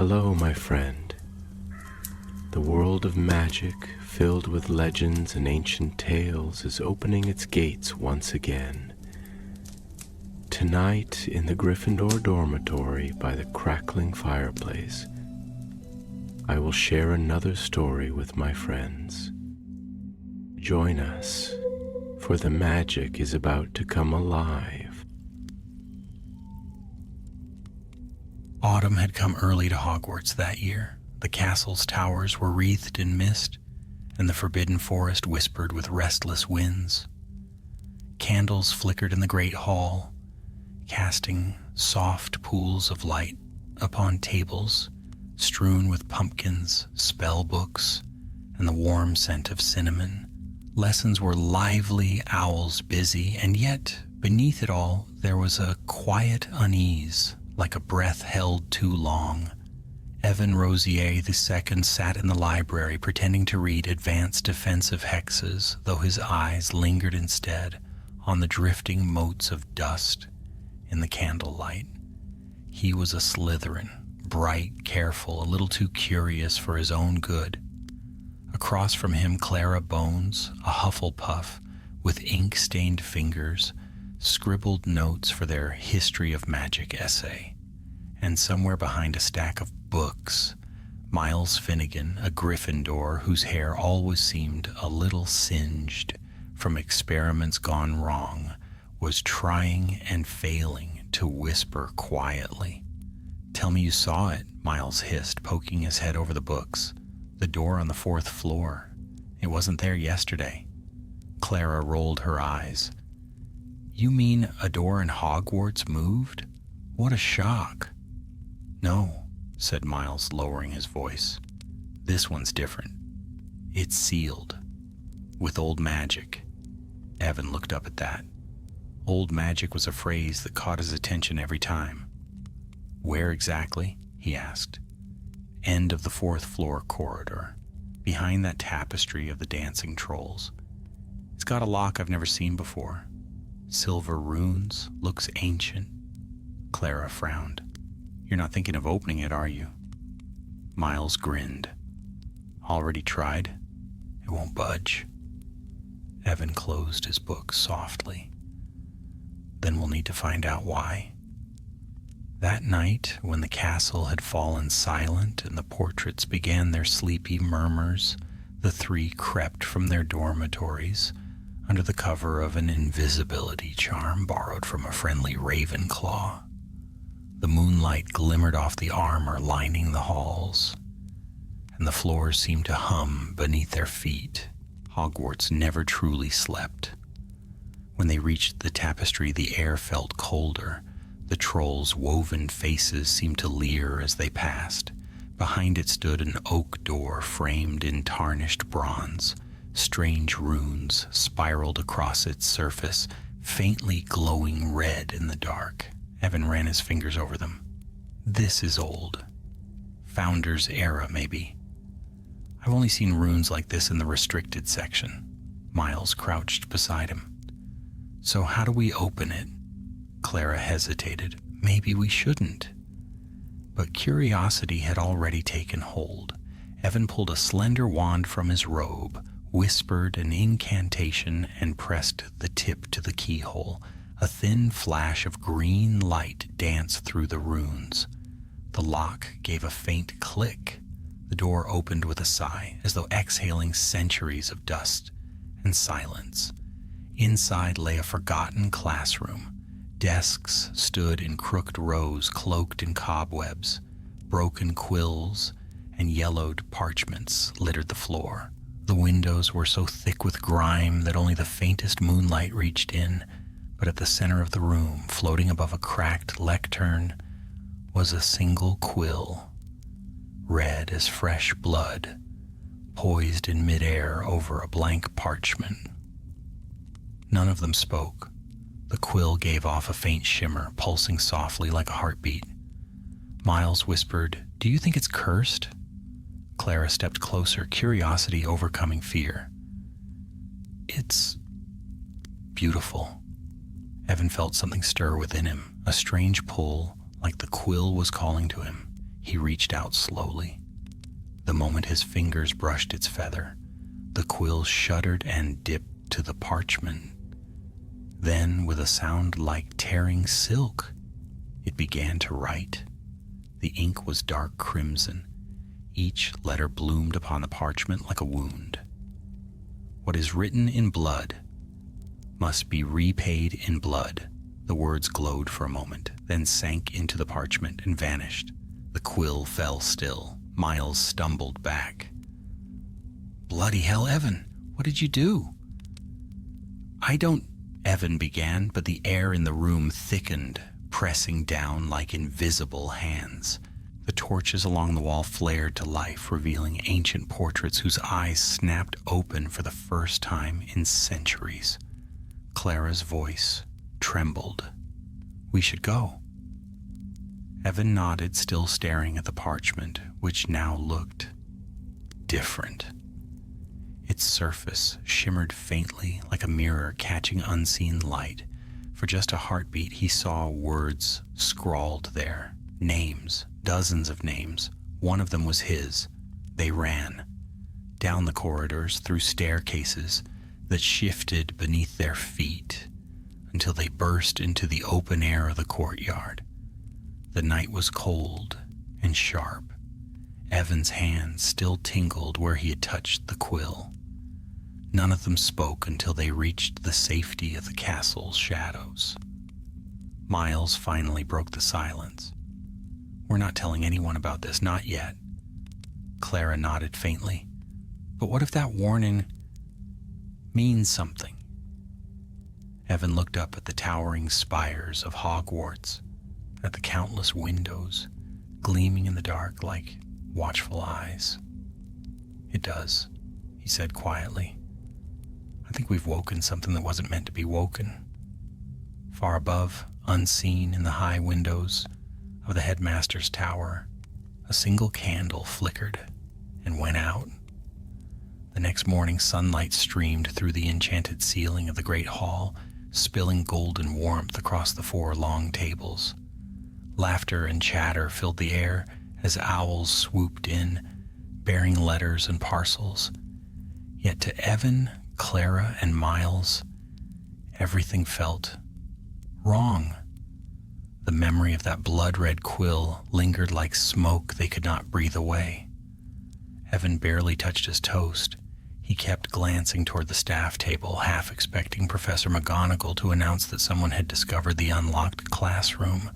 Hello, my friend. The world of magic, filled with legends and ancient tales, is opening its gates once again. Tonight, in the Gryffindor dormitory by the crackling fireplace, I will share another story with my friends. Join us, for the magic is about to come alive. Autumn had come early to Hogwarts that year. The castle's towers were wreathed in mist, and the forbidden forest whispered with restless winds. Candles flickered in the great hall, casting soft pools of light upon tables strewn with pumpkins, spell books, and the warm scent of cinnamon. Lessons were lively, owls busy, and yet, beneath it all, there was a quiet unease, like a breath held too long. Evan Rosier II sat in the library pretending to read advanced defensive hexes, though his eyes lingered instead on the drifting motes of dust in the candlelight. He was a Slytherin, bright, careful, a little too curious for his own good. Across from him, Clara Bones, a Hufflepuff, with ink-stained fingers, scribbled notes for their History of Magic essay. And somewhere behind a stack of books, Miles Finnegan, a Gryffindor whose hair always seemed a little singed from experiments gone wrong, was trying and failing to whisper quietly. "Tell me you saw it," Miles hissed, poking his head over the books. "The door on the 4th floor. It wasn't there yesterday." Clara rolled her eyes. "You mean a door in Hogwarts moved? What a shock." "No," said Miles, lowering his voice. "This one's different. It's sealed. With old magic." Evan looked up at that. Old magic was a phrase that caught his attention every time. "Where exactly?" he asked. "End of the 4th floor corridor, behind that tapestry of the dancing trolls. It's got a lock I've never seen before. Silver runes, looks ancient." Clara frowned. "You're not thinking of opening it, are you?" Miles grinned. "Already tried? It won't budge." Evan closed his book softly. "Then we'll need to find out why." That night, when the castle had fallen silent and the portraits began their sleepy murmurs, the three crept from their dormitories under the cover of an invisibility charm borrowed from a friendly Ravenclaw. The moonlight glimmered off the armor lining the halls, and the floors seemed to hum beneath their feet. Hogwarts never truly slept. When they reached the tapestry, the air felt colder. The trolls' woven faces seemed to leer as they passed. Behind it stood an oak door framed in tarnished bronze. Strange runes spiraled across its surface, faintly glowing red in the dark. Evan ran his fingers over them. "This is old. Founders era, maybe. I've only seen runes like this in the restricted section." Miles crouched beside him. "So how do we open it?" Clara hesitated. "Maybe we shouldn't." But curiosity had already taken hold. Evan pulled a slender wand from his robe, whispered an incantation, and pressed the tip to the keyhole. A thin flash of green light danced through the runes. The lock gave a faint click. The door opened with a sigh, as though exhaling centuries of dust and silence. Inside lay a forgotten classroom. Desks stood in crooked rows, cloaked in cobwebs. Broken quills and yellowed parchments littered the floor. The windows were so thick with grime that only the faintest moonlight reached in. But at the center of the room, floating above a cracked lectern, was a single quill, red as fresh blood, poised in midair over a blank parchment. None of them spoke. The quill gave off a faint shimmer, pulsing softly like a heartbeat. Miles whispered, "Do you think it's cursed?" Clara stepped closer, curiosity overcoming fear. "It's beautiful." Evan felt something stir within him, a strange pull, like the quill was calling to him. He reached out slowly. The moment his fingers brushed its feather, the quill shuddered and dipped to the parchment. Then, with a sound like tearing silk, it began to write. The ink was dark crimson. Each letter bloomed upon the parchment like a wound. What is written in blood must be repaid in blood. The words glowed for a moment, then sank into the parchment and vanished. The quill fell still. Miles stumbled back. Bloody hell, Evan, what did you do? Evan began, but the air in the room thickened, pressing down like invisible hands. The torches along the wall flared to life, revealing ancient portraits whose eyes snapped open for the first time in centuries. Clara's voice trembled. We should go. Evan nodded, still staring at the parchment, which now looked different. Its surface shimmered faintly like a mirror catching unseen light. For just a heartbeat, he saw words scrawled there. Names, dozens of names. One of them was his. They ran down the corridors, through staircases that shifted beneath their feet until they burst into the open air of the courtyard. The night was cold and sharp. Evan's hand still tingled where he had touched the quill. None of them spoke until they reached the safety of the castle's shadows. Miles finally broke the silence. We're not telling anyone about this, not yet. Clara nodded faintly. But what if that warning means something? Evan looked up at the towering spires of Hogwarts, at the countless windows gleaming in the dark like watchful eyes. It does, he said quietly. I think we've woken something that wasn't meant to be woken. Far above, unseen in the high windows of the headmaster's tower, a single candle flickered and went out. The next morning, sunlight streamed through the enchanted ceiling of the great hall, spilling golden warmth across the 4 long tables. Laughter and chatter filled the air as owls swooped in, bearing letters and parcels. Yet to Evan, Clara, and Miles, everything felt wrong. The memory of that blood-red quill lingered like smoke they could not breathe away. Evan barely touched his toast. He kept glancing toward the staff table, half expecting Professor McGonagall to announce that someone had discovered the unlocked classroom,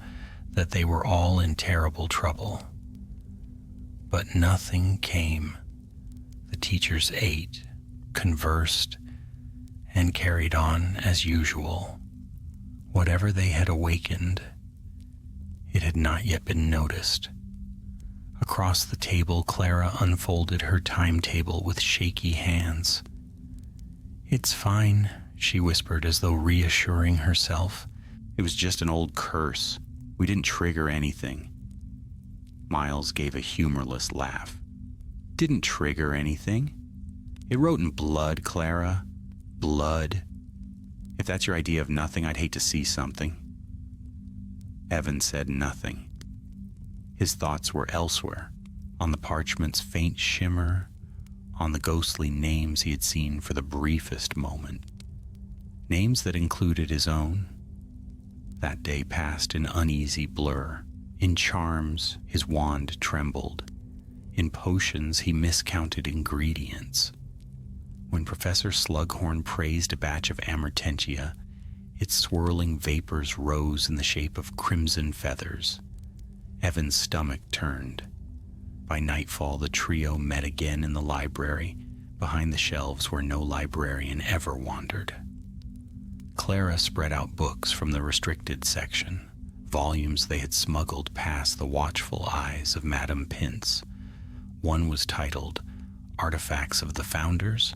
that they were all in terrible trouble. But nothing came. The teachers ate, conversed, and carried on as usual. Whatever they had awakened, it had not yet been noticed. Across the table, Clara unfolded her timetable with shaky hands. It's fine, she whispered as though reassuring herself. It was just an old curse. We didn't trigger anything. Miles gave a humorless laugh. Didn't trigger anything. It wrote in blood, Clara. Blood. If that's your idea of nothing, I'd hate to see something. Evan said nothing. His thoughts were elsewhere, on the parchment's faint shimmer, on the ghostly names he had seen for the briefest moment. Names that included his own. That day passed in uneasy blur. In charms, his wand trembled. In potions, he miscounted ingredients. When Professor Slughorn praised a batch of amortentia, its swirling vapors rose in the shape of crimson feathers. Evan's stomach turned. By nightfall, the trio met again in the library, behind the shelves where no librarian ever wandered. Clara spread out books from the restricted section, volumes they had smuggled past the watchful eyes of Madame Pince. One was titled Artifacts of the Founders,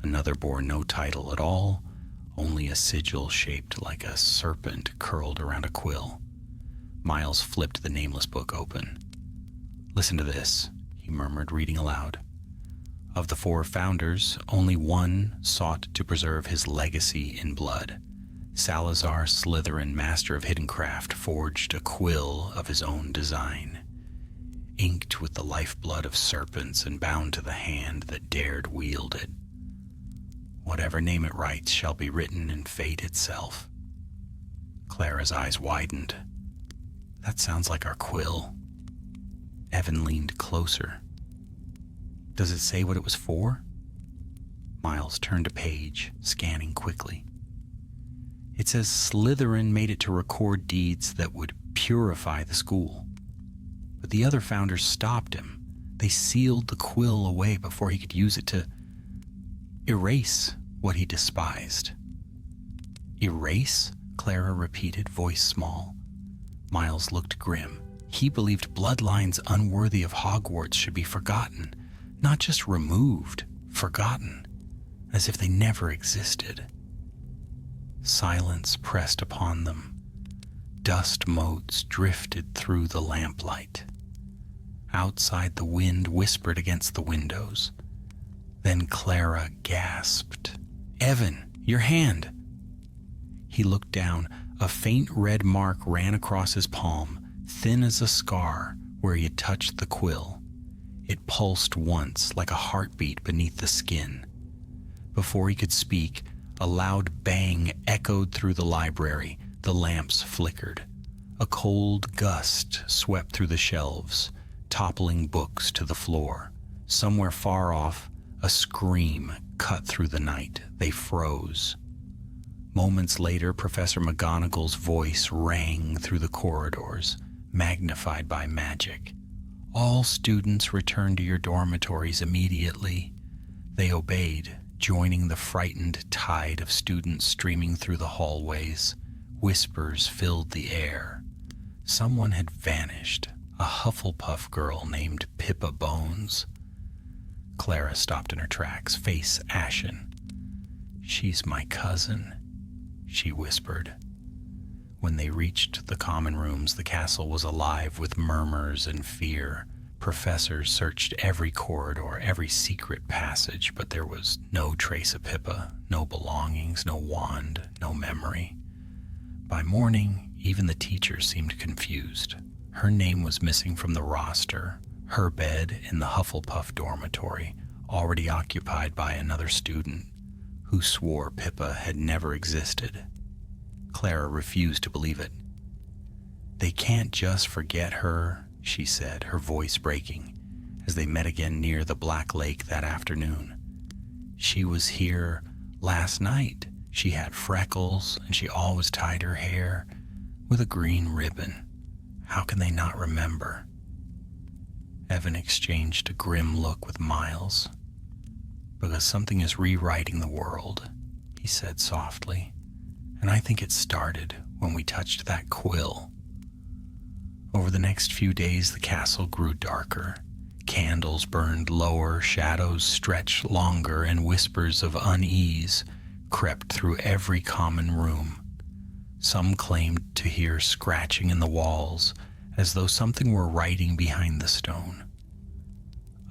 another bore no title at all, only a sigil shaped like a serpent curled around a quill. Miles flipped the nameless book open. Listen to this, he murmured, reading aloud. Of the 4 founders, only one sought to preserve his legacy in blood. Salazar Slytherin, master of hidden craft, forged a quill of his own design. inked with the lifeblood of serpents and bound to the hand that dared wield it. Whatever name it writes shall be written in fate itself. Clara's eyes widened. That sounds like our Quill. Evan leaned closer. Does it say what it was for? Miles turned a page, scanning quickly. It says Slytherin made it to record deeds that would purify the school. But the other founders stopped him. They sealed the Quill away before he could use it to erase what he despised. Erase? Clara repeated, voice small. Miles looked grim. He believed bloodlines unworthy of Hogwarts should be forgotten, not just removed, forgotten, as if they never existed. Silence pressed upon them. Dust motes drifted through the lamplight. Outside, the wind whispered against the windows. Then Clara gasped. "Evan, your hand!" He looked down. A faint red mark ran across his palm, thin as a scar where he had touched the Quill. It pulsed once, like a heartbeat beneath the skin. Before he could speak, a loud bang echoed through the library. The lamps flickered. A cold gust swept through the shelves, toppling books to the floor. Somewhere far off, a scream cut through the night. They froze. Moments later, Professor McGonagall's voice rang through the corridors, magnified by magic. "All students return to your dormitories immediately." They obeyed, joining the frightened tide of students streaming through the hallways. Whispers filled the air. Someone had vanished, a Hufflepuff girl named Pippa Bones. Clara stopped in her tracks, face ashen. "She's my cousin," she whispered. When they reached the common rooms, the castle was alive with murmurs and fear. Professors searched every corridor, every secret passage, but there was no trace of Pippa, no belongings, no wand, no memory. By morning, even the teachers seemed confused. Her name was missing from the roster, her bed in the Hufflepuff dormitory, already occupied by another student who swore Pippa had never existed. Clara refused to believe it. "They can't just forget her," she said, her voice breaking, as they met again near the Black Lake that afternoon. "She was here last night. She had freckles, and she always tied her hair with a green ribbon. How can they not remember?" Evan exchanged a grim look with Miles. "Because something is rewriting the world," he said softly. "And I think it started when we touched that Quill." Over the next few days, the castle grew darker. Candles burned lower, shadows stretched longer, and whispers of unease crept through every common room. Some claimed to hear scratching in the walls, as though something were writing behind the stone.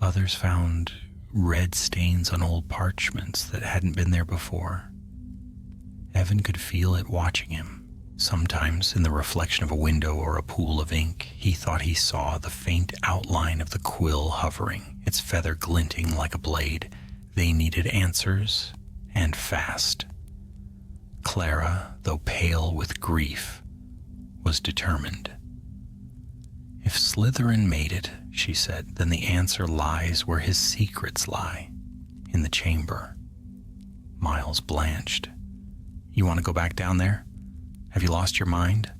Others found red stains on old parchments that hadn't been there before. Evan could feel it watching him. Sometimes, in the reflection of a window or a pool of ink, he thought he saw the faint outline of the Quill hovering, its feather glinting like a blade. They needed answers, and fast. Clara, though pale with grief, was determined. "If Slytherin made it," she said, "then the answer lies where his secrets lie, in the chamber." Miles blanched. "You want to go back down there? Have you lost your mind?"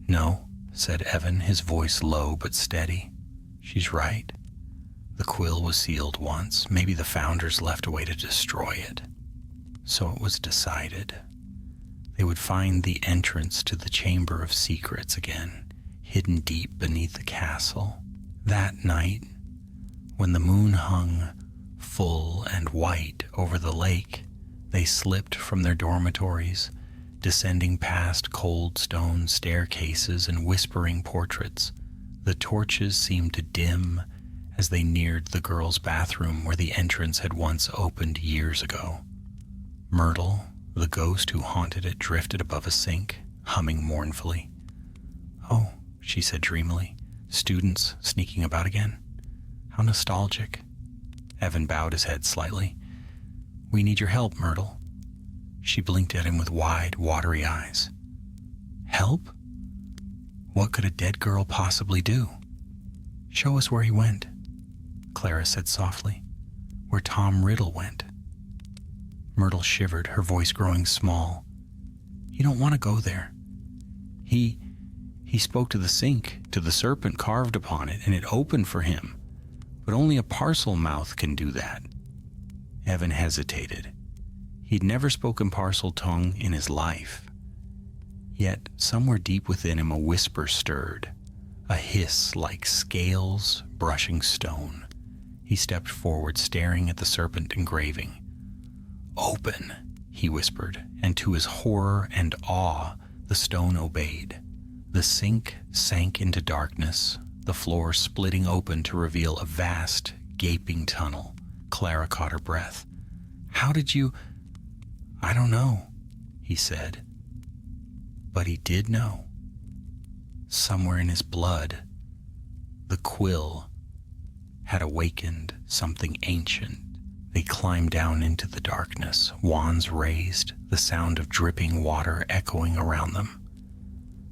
"No," said Evan, his voice low but steady. "She's right. The Quill was sealed once. Maybe the founders left a way to destroy it. So it was decided. They would find the entrance to the Chamber of Secrets again, hidden deep beneath the castle. That night, when the moon hung full and white over the lake, they slipped from their dormitories, descending past cold stone staircases and whispering portraits. The torches seemed to dim as they neared the girls' bathroom where the entrance had once opened years ago. Myrtle, the ghost who haunted it, drifted above a sink, humming mournfully. "Oh," she said dreamily, Students sneaking about again. How nostalgic. Evan bowed his head slightly. We need your help, Myrtle. She blinked at him with wide, watery eyes. Help? What could a dead girl possibly do? Show us where he went, Clara said softly. Where Tom Riddle went. Myrtle shivered, her voice growing small. You don't want to go there. He spoke to the sink, to the serpent carved upon it, and it opened for him. But only a parcel mouth can do that. Evan hesitated. He'd never spoken parcel tongue in his life. Yet, somewhere deep within him, a whisper stirred, a hiss like scales brushing stone. He stepped forward, staring at the serpent engraving. Open, he whispered, and to his horror and awe, the stone obeyed. The sink sank into darkness, the floor splitting open to reveal a vast, gaping tunnel. Clara caught her breath. How did you... I don't know, he said. But he did know. Somewhere in his blood, the Quill had awakened something ancient. They climbed down into the darkness, wands raised, the sound of dripping water echoing around them.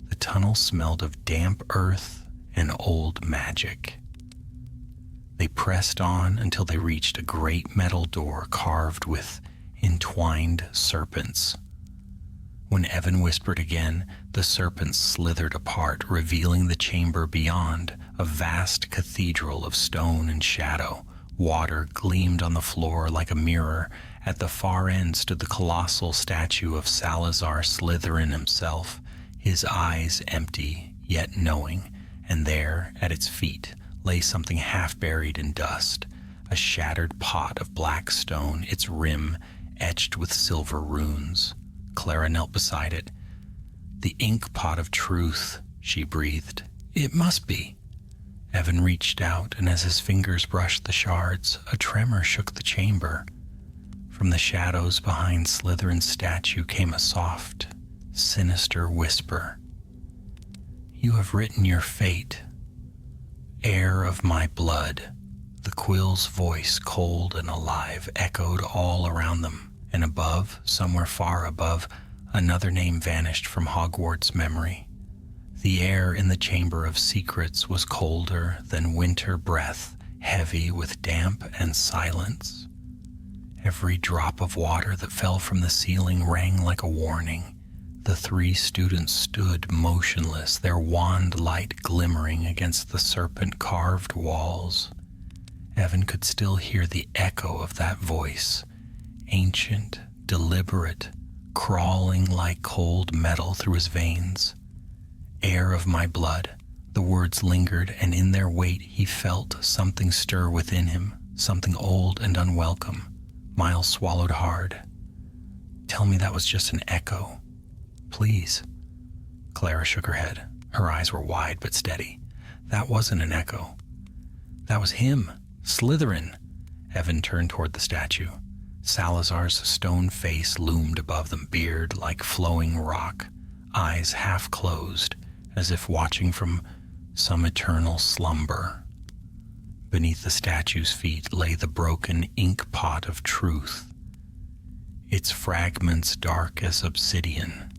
The tunnel smelled of damp earth and old magic. They pressed on until they reached a great metal door carved with entwined serpents. When Evan whispered again, the serpents slithered apart, revealing the chamber beyond, a vast cathedral of stone and shadow. Water gleamed on the floor like a mirror. At the far end stood the colossal statue of Salazar Slytherin himself, his eyes empty, yet knowing, and there, at its feet, lay something half-buried in dust, a shattered pot of black stone, its rim etched with silver runes. Clara knelt beside it. The ink pot of truth, she breathed. It must be. Evan reached out, and as his fingers brushed the shards, a tremor shook the chamber. From the shadows behind Slytherin's statue came a soft, sinister whisper. You have written your fate, heir of my blood. The Quill's voice, cold and alive, echoed all around them, and above, somewhere far above, another name vanished from Hogwarts' memory. The air in the Chamber of Secrets was colder than winter breath, heavy with damp and silence. Every drop of water that fell from the ceiling rang like a warning. The three students stood motionless, their wand light glimmering against the serpent-carved walls. Evan could still hear the echo of that voice, ancient, deliberate, crawling like cold metal through his veins. Heir of my blood, the words lingered, and in their weight he felt something stir within him, something old and unwelcome. Miles swallowed hard. Tell me that was just an echo. Please. Clara shook her head. Her eyes were wide but steady. That wasn't an echo. That was him, Slytherin. Evan turned toward the statue. Salazar's stone face loomed above them, beard like flowing rock, eyes half closed, as if watching from some eternal slumber. Beneath the statue's feet lay the broken ink pot of truth, its fragments dark as obsidian,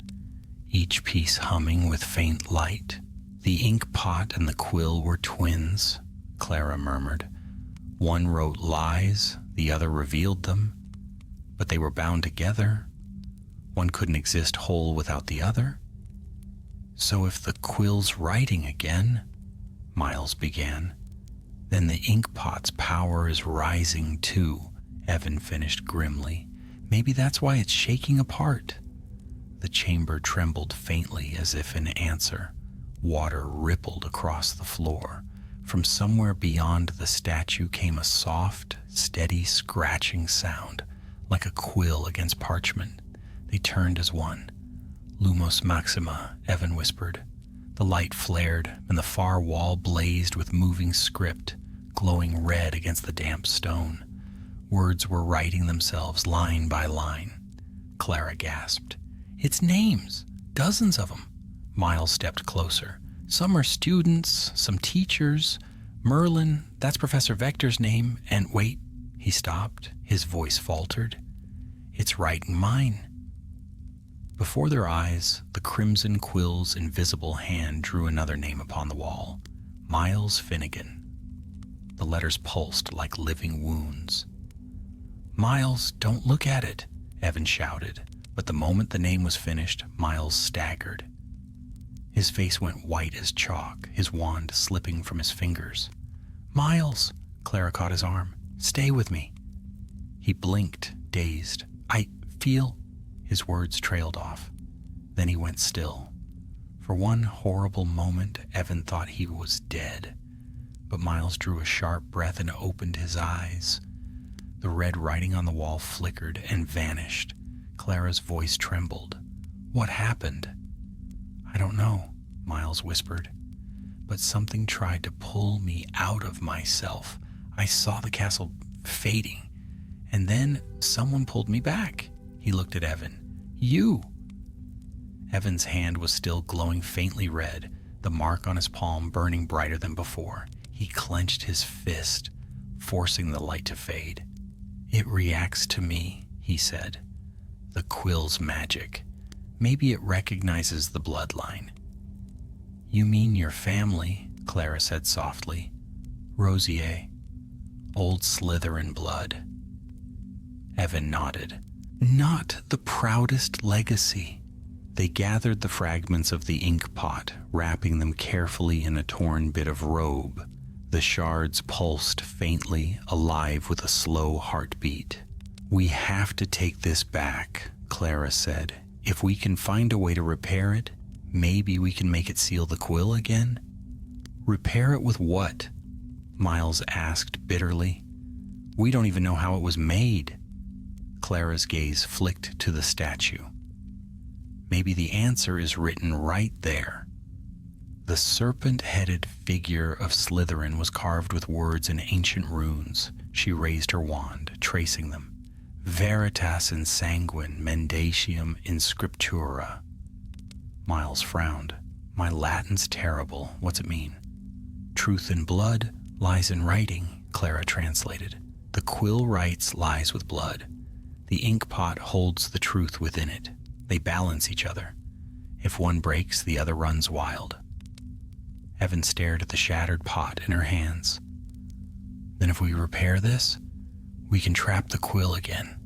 each piece humming with faint light. The ink pot and the Quill were twins, Clara murmured. One wrote lies, the other revealed them, but they were bound together. One couldn't exist whole without the other. So if the Quill's writing again, Miles began, then the inkpot's power is rising too, Evan finished grimly. Maybe that's why it's shaking apart. The chamber trembled faintly as if in answer. Water rippled across the floor. From somewhere beyond the statue came a soft, steady scratching sound, like a quill against parchment. They turned as one. Lumos Maxima, Evan whispered. The light flared, and the far wall blazed with moving script, glowing red against the damp stone. Words were writing themselves line by line. Clara gasped. It's names, dozens of them. Miles stepped closer. Some are students, some teachers. Merlin, that's Professor Vector's name. And wait, he stopped. His voice faltered. It's right in mine. Before their eyes, the crimson Quill's invisible hand drew another name upon the wall. Miles Finnegan. The letters pulsed like living wounds. Miles, don't look at it, Evan shouted. But the moment the name was finished, Miles staggered. His face went white as chalk, his wand slipping from his fingers. Miles, Clara caught his arm. Stay with me. He blinked, dazed. I feel... His words trailed off. Then he went still. For one horrible moment, Evan thought he was dead. But Miles drew a sharp breath and opened his eyes. The red writing on the wall flickered and vanished. Clara's voice trembled. What happened? I don't know, Miles whispered. But something tried to pull me out of myself. I saw the castle fading, and then someone pulled me back. He looked at Evan. You! Evan's hand was still glowing faintly red, the mark on his palm burning brighter than before. He clenched his fist, forcing the light to fade. It reacts to me, he said. The Quill's magic. Maybe it recognizes the bloodline. You mean your family, Clara said softly. Rosier. Old Slytherin blood. Evan nodded. Not the proudest legacy. They gathered the fragments of the ink pot, wrapping them carefully in a torn bit of robe. The shards pulsed faintly, alive with a slow heartbeat. We have to take this back, Clara said. If we can find a way to repair it, maybe we can make it seal the Quill again? Repair it with what? Miles asked bitterly. We don't even know how it was made. Clara's gaze flicked to the statue. Maybe the answer is written right there. The serpent-headed figure of Slytherin was carved with words in ancient runes. She raised her wand, tracing them. Veritas in sanguine, mendatium in scriptura. Miles frowned. My Latin's terrible. What's it mean? Truth in blood lies in writing, Clara translated. The Quill writes lies with blood. The ink pot holds the truth within it. They balance each other. If one breaks, the other runs wild. Evan stared at the shattered pot in her hands. Then if we repair this, we can trap the Quill again.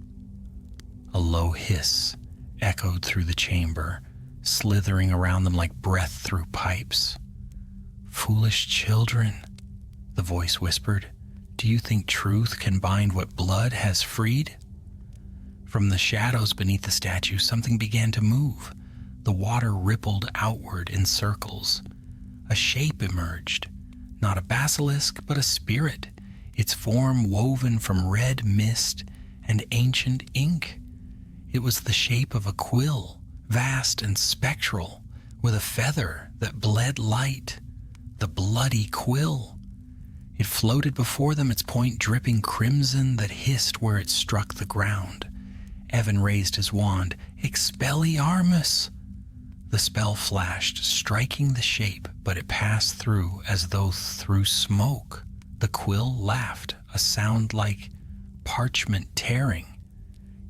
A low hiss echoed through the chamber, slithering around them like breath through pipes. Foolish children, the voice whispered. Do you think truth can bind what blood has freed? From the shadows beneath the statue, something began to move. The water rippled outward in circles. A shape emerged, not a basilisk, but a spirit, its form woven from red mist and ancient ink. It was the shape of a quill, vast and spectral, with a feather that bled light. The bloody quill. It floated before them, its point dripping crimson that hissed where it struck the ground. Evan raised his wand. Expelliarmus! The spell flashed, striking the shape, but it passed through as though through smoke. The quill laughed, a sound like parchment tearing.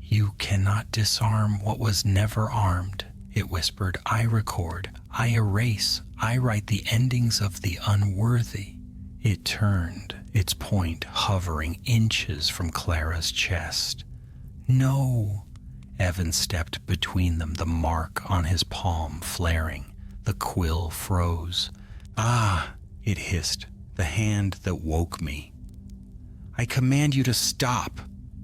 You cannot disarm what was never armed, it whispered. I record, I erase, I write the endings of the unworthy. It turned, its point hovering inches from Clara's chest. No! Evan stepped between them, the mark on his palm flaring. The quill froze. Ah! It hissed, the hand that woke me. I command you to stop!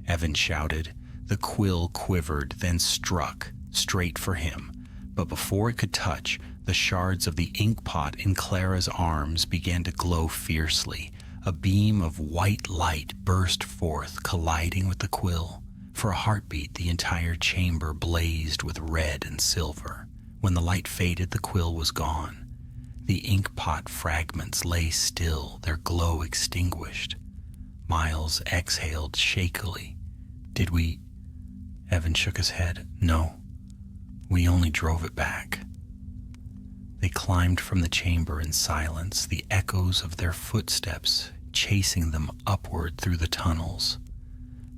Evan shouted. The quill quivered, then struck, straight for him. But before it could touch, the shards of the ink pot in Clara's arms began to glow fiercely. A beam of white light burst forth, colliding with the quill. For a heartbeat, the entire chamber blazed with red and silver. When the light faded, the quill was gone. The ink pot fragments lay still, their glow extinguished. Miles exhaled shakily. Did we... Evan shook his head. No, we only drove it back. They climbed from the chamber in silence, the echoes of their footsteps chasing them upward through the tunnels.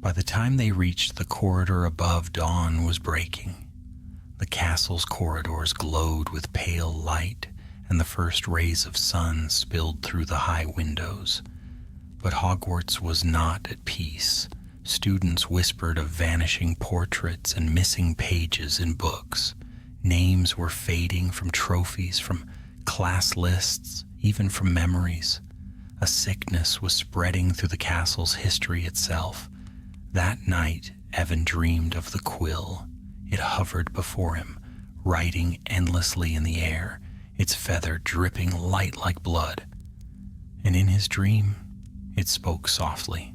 By the time they reached the corridor above, dawn was breaking. The castle's corridors glowed with pale light, and the first rays of sun spilled through the high windows. But Hogwarts was not at peace. Students whispered of vanishing portraits and missing pages in books. Names were fading from trophies, from class lists, even from memories. A sickness was spreading through the castle's history itself. That night, Evan dreamed of the Quill. It hovered before him, writing endlessly in the air, its feather dripping light like blood. And in his dream, it spoke softly.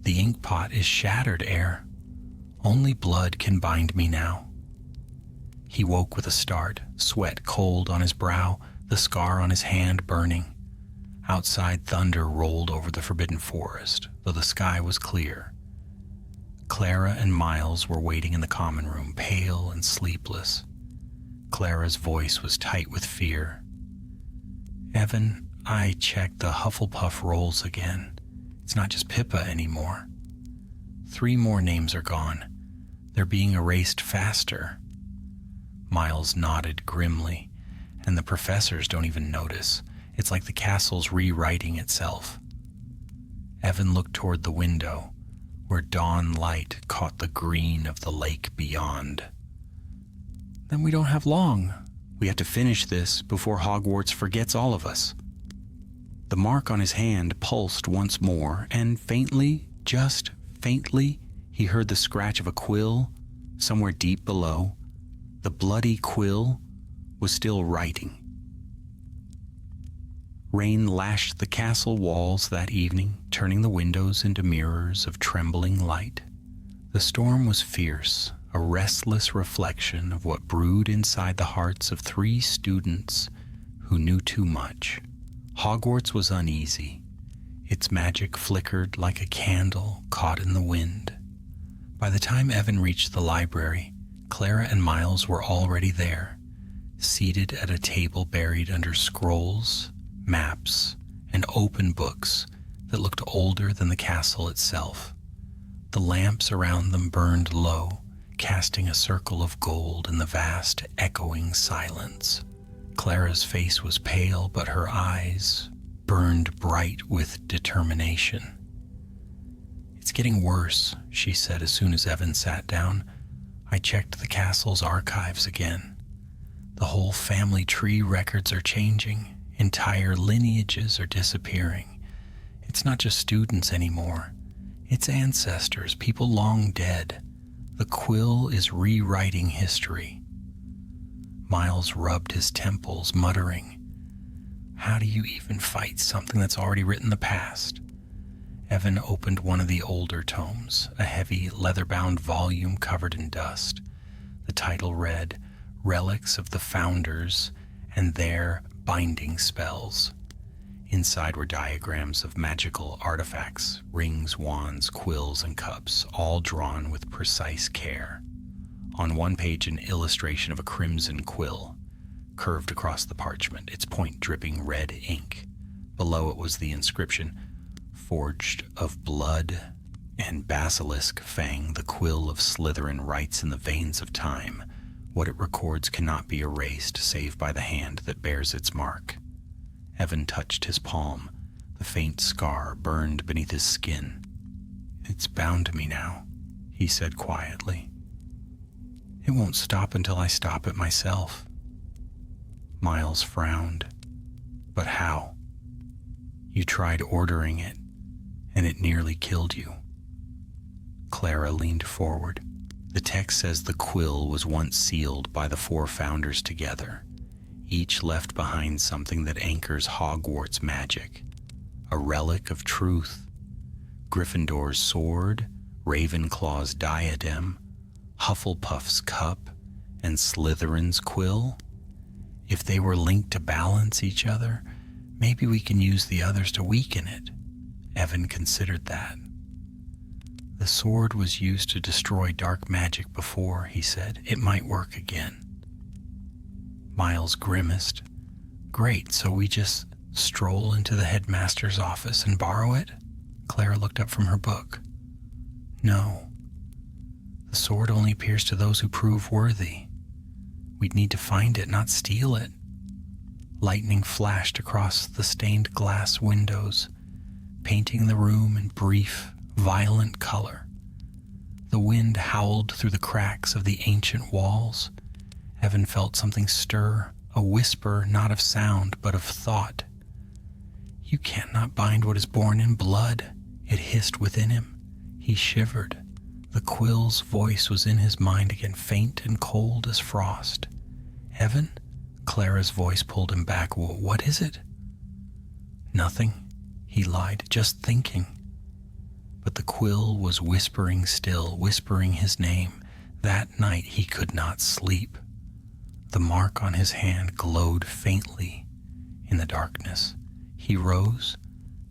"The ink pot is shattered, heir. Only blood can bind me now." He woke with a start, sweat cold on his brow, the scar on his hand burning. Outside, thunder rolled over the forbidden forest, though the sky was clear. Clara and Miles were waiting in the common room, pale and sleepless. Clara's voice was tight with fear. "Evan, I checked the Hufflepuff rolls again. It's not just Pippa anymore. 3 more names are gone. They're being erased faster." Miles nodded grimly, and the professors don't even notice. It's like the castle's rewriting itself. Evan looked toward the window, where dawn light caught the green of the lake beyond. "Then we don't have long. We have to finish this before Hogwarts forgets all of us." The mark on his hand pulsed once more, and faintly, just faintly, he heard the scratch of a quill somewhere deep below. The bloody Quill was still writing. Rain lashed the castle walls that evening, turning the windows into mirrors of trembling light. The storm was fierce, a restless reflection of what brewed inside the hearts of 3 students who knew too much. Hogwarts was uneasy. Its magic flickered like a candle caught in the wind. By the time Evan reached the library, Clara and Miles were already there, seated at a table buried under scrolls, maps, and open books that looked older than the castle itself. The lamps around them burned low, casting a circle of gold in the vast, echoing silence. Clara's face was pale, but her eyes burned bright with determination. "It's getting worse," she said as soon as Evan sat down. "I checked the castle's archives again. The whole family tree records are changing. Entire lineages are disappearing. It's not just students anymore. It's ancestors, people long dead. The Quill is rewriting history." Miles rubbed his temples, muttering, "How do you even fight something that's already written the past?" Evan opened one of the older tomes, a heavy, leather-bound volume covered in dust. The title read, "Relics of the Founders and Their Binding Spells." Inside were diagrams of magical artifacts, rings, wands, quills, and cups, all drawn with precise care. On one page, an illustration of a crimson quill, curved across the parchment, its point dripping red ink. Below it was the inscription, "Forged of blood and basilisk fang, the quill of Slytherin writes in the veins of time. What it records cannot be erased save by the hand that bears its mark." Evan touched his palm. The faint scar burned beneath his skin. "It's bound to me now," he said quietly. "It won't stop until I stop it myself." Miles frowned. "But how? You tried ordering it, and it nearly killed you." Clara leaned forward. "The text says the quill was once sealed by the 4 founders together. Each left behind something that anchors Hogwarts magic. A relic of truth. Gryffindor's sword, Ravenclaw's diadem, Hufflepuff's cup, and Slytherin's quill. If they were linked to balance each other, maybe we can use the others to weaken it." Evan considered that. "The sword was used to destroy dark magic before," he said. "It might work again." Miles grimaced. Great, so we just stroll into the headmaster's office and borrow it? Clara looked up from her book. No. The sword only appears to those who prove worthy. We'd need to find it, not steal it. Lightning flashed across the stained glass windows, painting the room in brief, violent color. The wind howled through the cracks of the ancient walls. Evan felt something stir, a whisper not of sound but of thought. You cannot bind what is born in blood, it hissed within him. He shivered. The Quill's voice was in his mind again, faint and cold as frost. Evan? Clara's voice pulled him back. What is it? Nothing, he lied, just thinking. But the Quill was whispering still, whispering his name. That night he could not sleep. The mark on his hand glowed faintly in the darkness. He rose,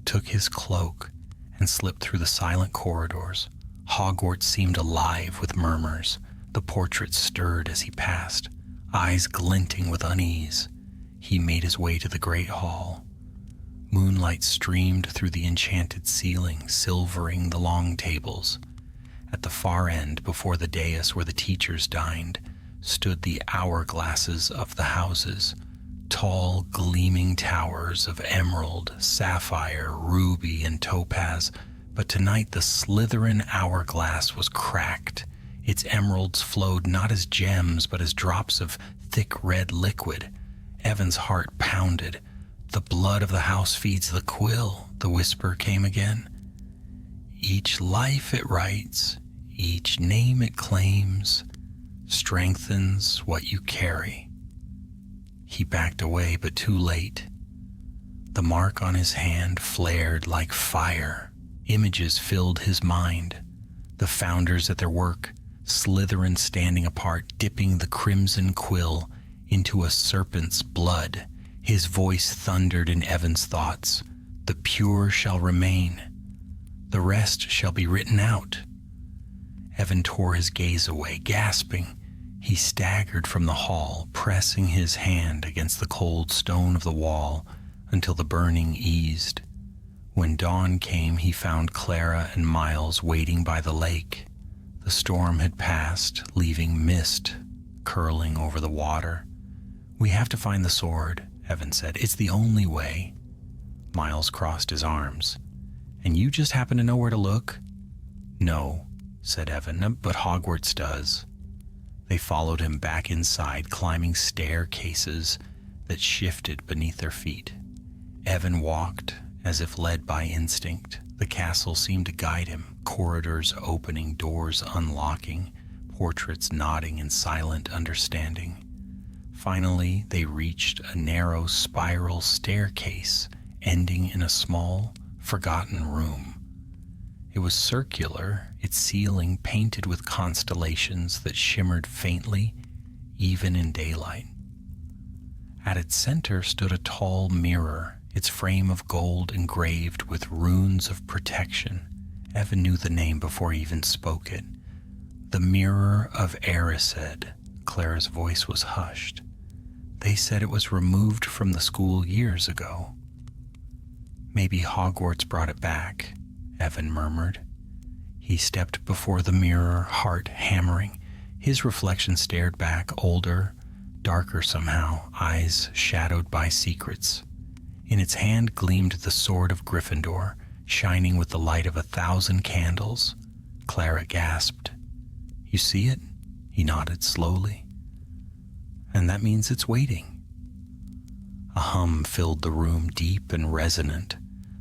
took his cloak, and slipped through the silent corridors. Hogwarts seemed alive with murmurs. The portraits stirred as he passed, eyes glinting with unease. He made his way to the great hall. Moonlight streamed through the enchanted ceiling, silvering the long tables. At the far end, before the dais where the teachers dined, stood the hourglasses of the houses, tall, gleaming towers of emerald, sapphire, ruby, and topaz. But tonight the Slytherin hourglass was cracked. Its emeralds flowed not as gems, but as drops of thick red liquid. Evan's heart pounded. The blood of the house feeds the Quill, the whisper came again. Each life it writes, each name it claims, strengthens what you carry. He backed away, but too late. The mark on his hand flared like fire. Images filled his mind. The founders at their work, Slytherin standing apart, dipping the crimson quill into a serpent's blood. His voice thundered in Evan's thoughts. The pure shall remain. The rest shall be written out. Evan tore his gaze away, gasping. He staggered from the hall, pressing his hand against the cold stone of the wall until the burning eased. When dawn came, he found Clara and Miles waiting by the lake. The storm had passed, leaving mist curling over the water. We have to find the sword, Evan said. It's the only way. Miles crossed his arms. And you just happen to know where to look? No, said Evan, but Hogwarts does. They followed him back inside, climbing staircases that shifted beneath their feet. Evan walked as if led by instinct. The castle seemed to guide him, corridors opening, doors unlocking, portraits nodding in silent understanding. Finally, they reached a narrow spiral staircase ending in a small, forgotten room. It was circular, its ceiling painted with constellations that shimmered faintly, even in daylight. At its center stood a tall mirror, its frame of gold engraved with runes of protection. Evan knew the name before he even spoke it. The Mirror of Erised. Clara's voice was hushed. They said it was removed from the school years ago. Maybe Hogwarts brought it back, Evan murmured. He stepped before the mirror, heart hammering. His reflection stared back, older, darker somehow, eyes shadowed by secrets. In its hand gleamed the sword of Gryffindor, shining with the light of 1,000 candles. Clara gasped. You see it? He nodded slowly. And that means it's waiting. A hum filled the room, deep and resonant.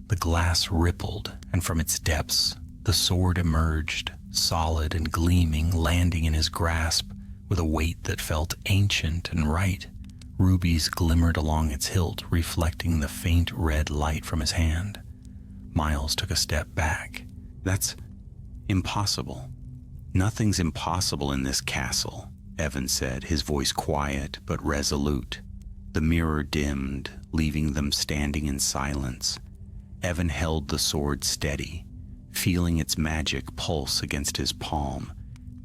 The glass rippled, and from its depths, the sword emerged, solid and gleaming, landing in his grasp with a weight that felt ancient and right. Rubies glimmered along its hilt, reflecting the faint red light from his hand. Miles took a step back. That's impossible. Nothing's impossible in this castle, Evan said, his voice quiet but resolute. The mirror dimmed, leaving them standing in silence. Evan held the sword steady, feeling its magic pulse against his palm,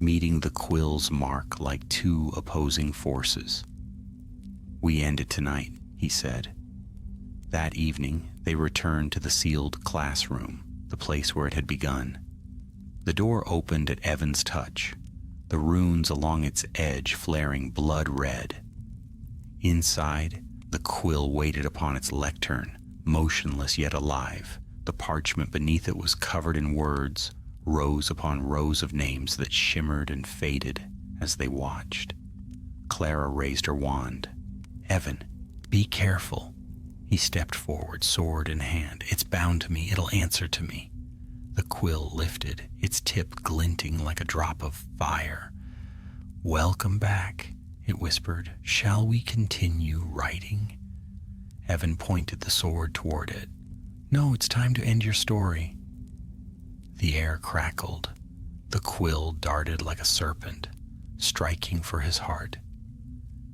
meeting the Quill's mark like two opposing forces. "We end it tonight," he said. That evening, they returned to the sealed classroom, the place where it had begun. The door opened at Evan's touch, the runes along its edge flaring blood red. Inside, the Quill waited upon its lectern, motionless yet alive. The parchment beneath it was covered in words, rows upon rows of names that shimmered and faded as they watched. Clara raised her wand. "Evan, be careful." He stepped forward, sword in hand. "It's bound to me. It'll answer to me." The Quill lifted, its tip glinting like a drop of fire. "Welcome back," it whispered. "Shall we continue writing?" Evan pointed the sword toward it. "No, it's time to end your story." The air crackled. The Quill darted like a serpent, striking for his heart.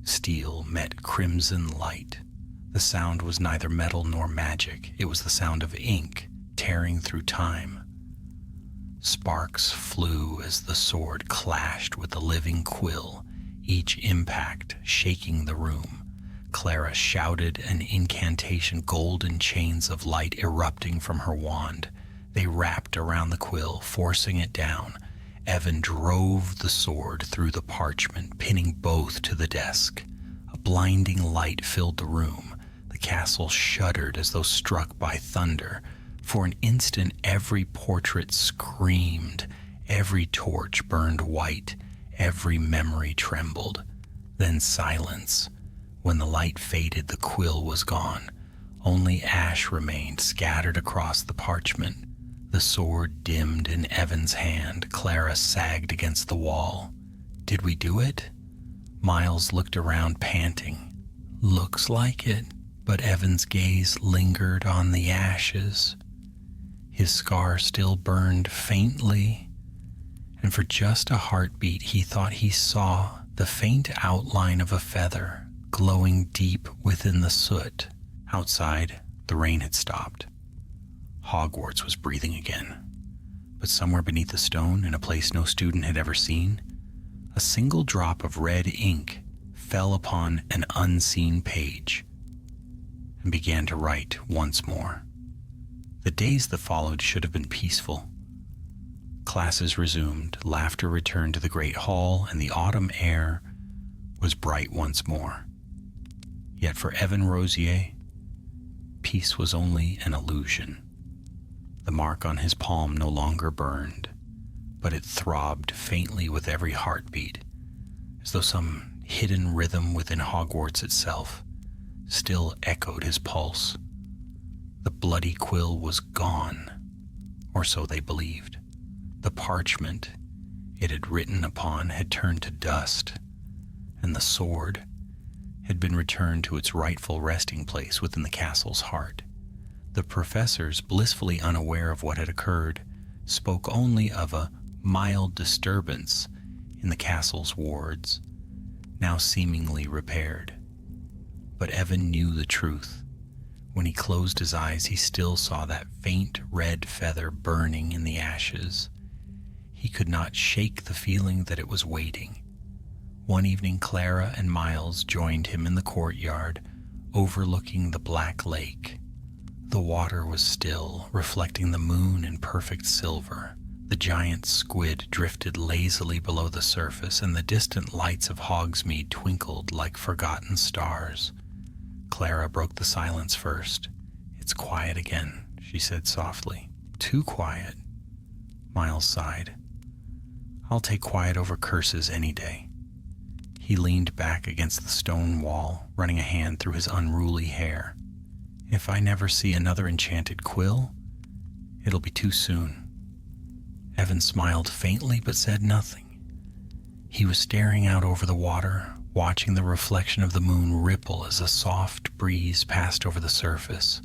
Steel met crimson light. The sound was neither metal nor magic. It was the sound of ink tearing through time. Sparks flew as the sword clashed with the living Quill, each impact shaking the room. Clara shouted an incantation, golden chains of light erupting from her wand. They wrapped around the Quill, forcing it down. Evan drove the sword through the parchment, pinning both to the desk. A blinding light filled the room. The castle shuddered as though struck by thunder. For an instant, every portrait screamed. Every torch burned white. Every memory trembled. Then silence. When the light faded, the Quill was gone. Only ash remained scattered across the parchment. The sword dimmed in Evan's hand. Clara sagged against the wall. "Did we do it?" Miles looked around, panting. "Looks like it," but Evan's gaze lingered on the ashes. His scar still burned faintly, and for just a heartbeat he thought he saw the faint outline of a feather glowing deep within the soot. Outside, the rain had stopped. Hogwarts was breathing again. But somewhere beneath the stone, in a place no student had ever seen, a single drop of red ink fell upon an unseen page and began to write once more. The days that followed should have been peaceful. Classes resumed, laughter returned to the great hall, and the autumn air was bright once more. Yet for Evan Rosier, peace was only an illusion. The mark on his palm no longer burned, but it throbbed faintly with every heartbeat, as though some hidden rhythm within Hogwarts itself still echoed his pulse. The bloody Quill was gone, or so they believed. The parchment it had written upon had turned to dust, and the sword had been returned to its rightful resting place within the castle's heart. The professors, blissfully unaware of what had occurred, spoke only of a mild disturbance in the castle's wards, now seemingly repaired. But Evan knew the truth. When he closed his eyes, he still saw that faint red feather burning in the ashes. He could not shake the feeling that it was waiting. One evening, Clara and Miles joined him in the courtyard, overlooking the black lake. The water was still, reflecting the moon in perfect silver. The giant squid drifted lazily below the surface, and the distant lights of Hogsmeade twinkled like forgotten stars. Clara broke the silence first. "It's quiet again," she said softly. "Too quiet." Miles sighed. "I'll take quiet over curses any day." He leaned back against the stone wall, running a hand through his unruly hair. "If I never see another enchanted Quill, it'll be too soon." Evan smiled faintly but said nothing. He was staring out over the water, watching the reflection of the moon ripple as a soft breeze passed over the surface.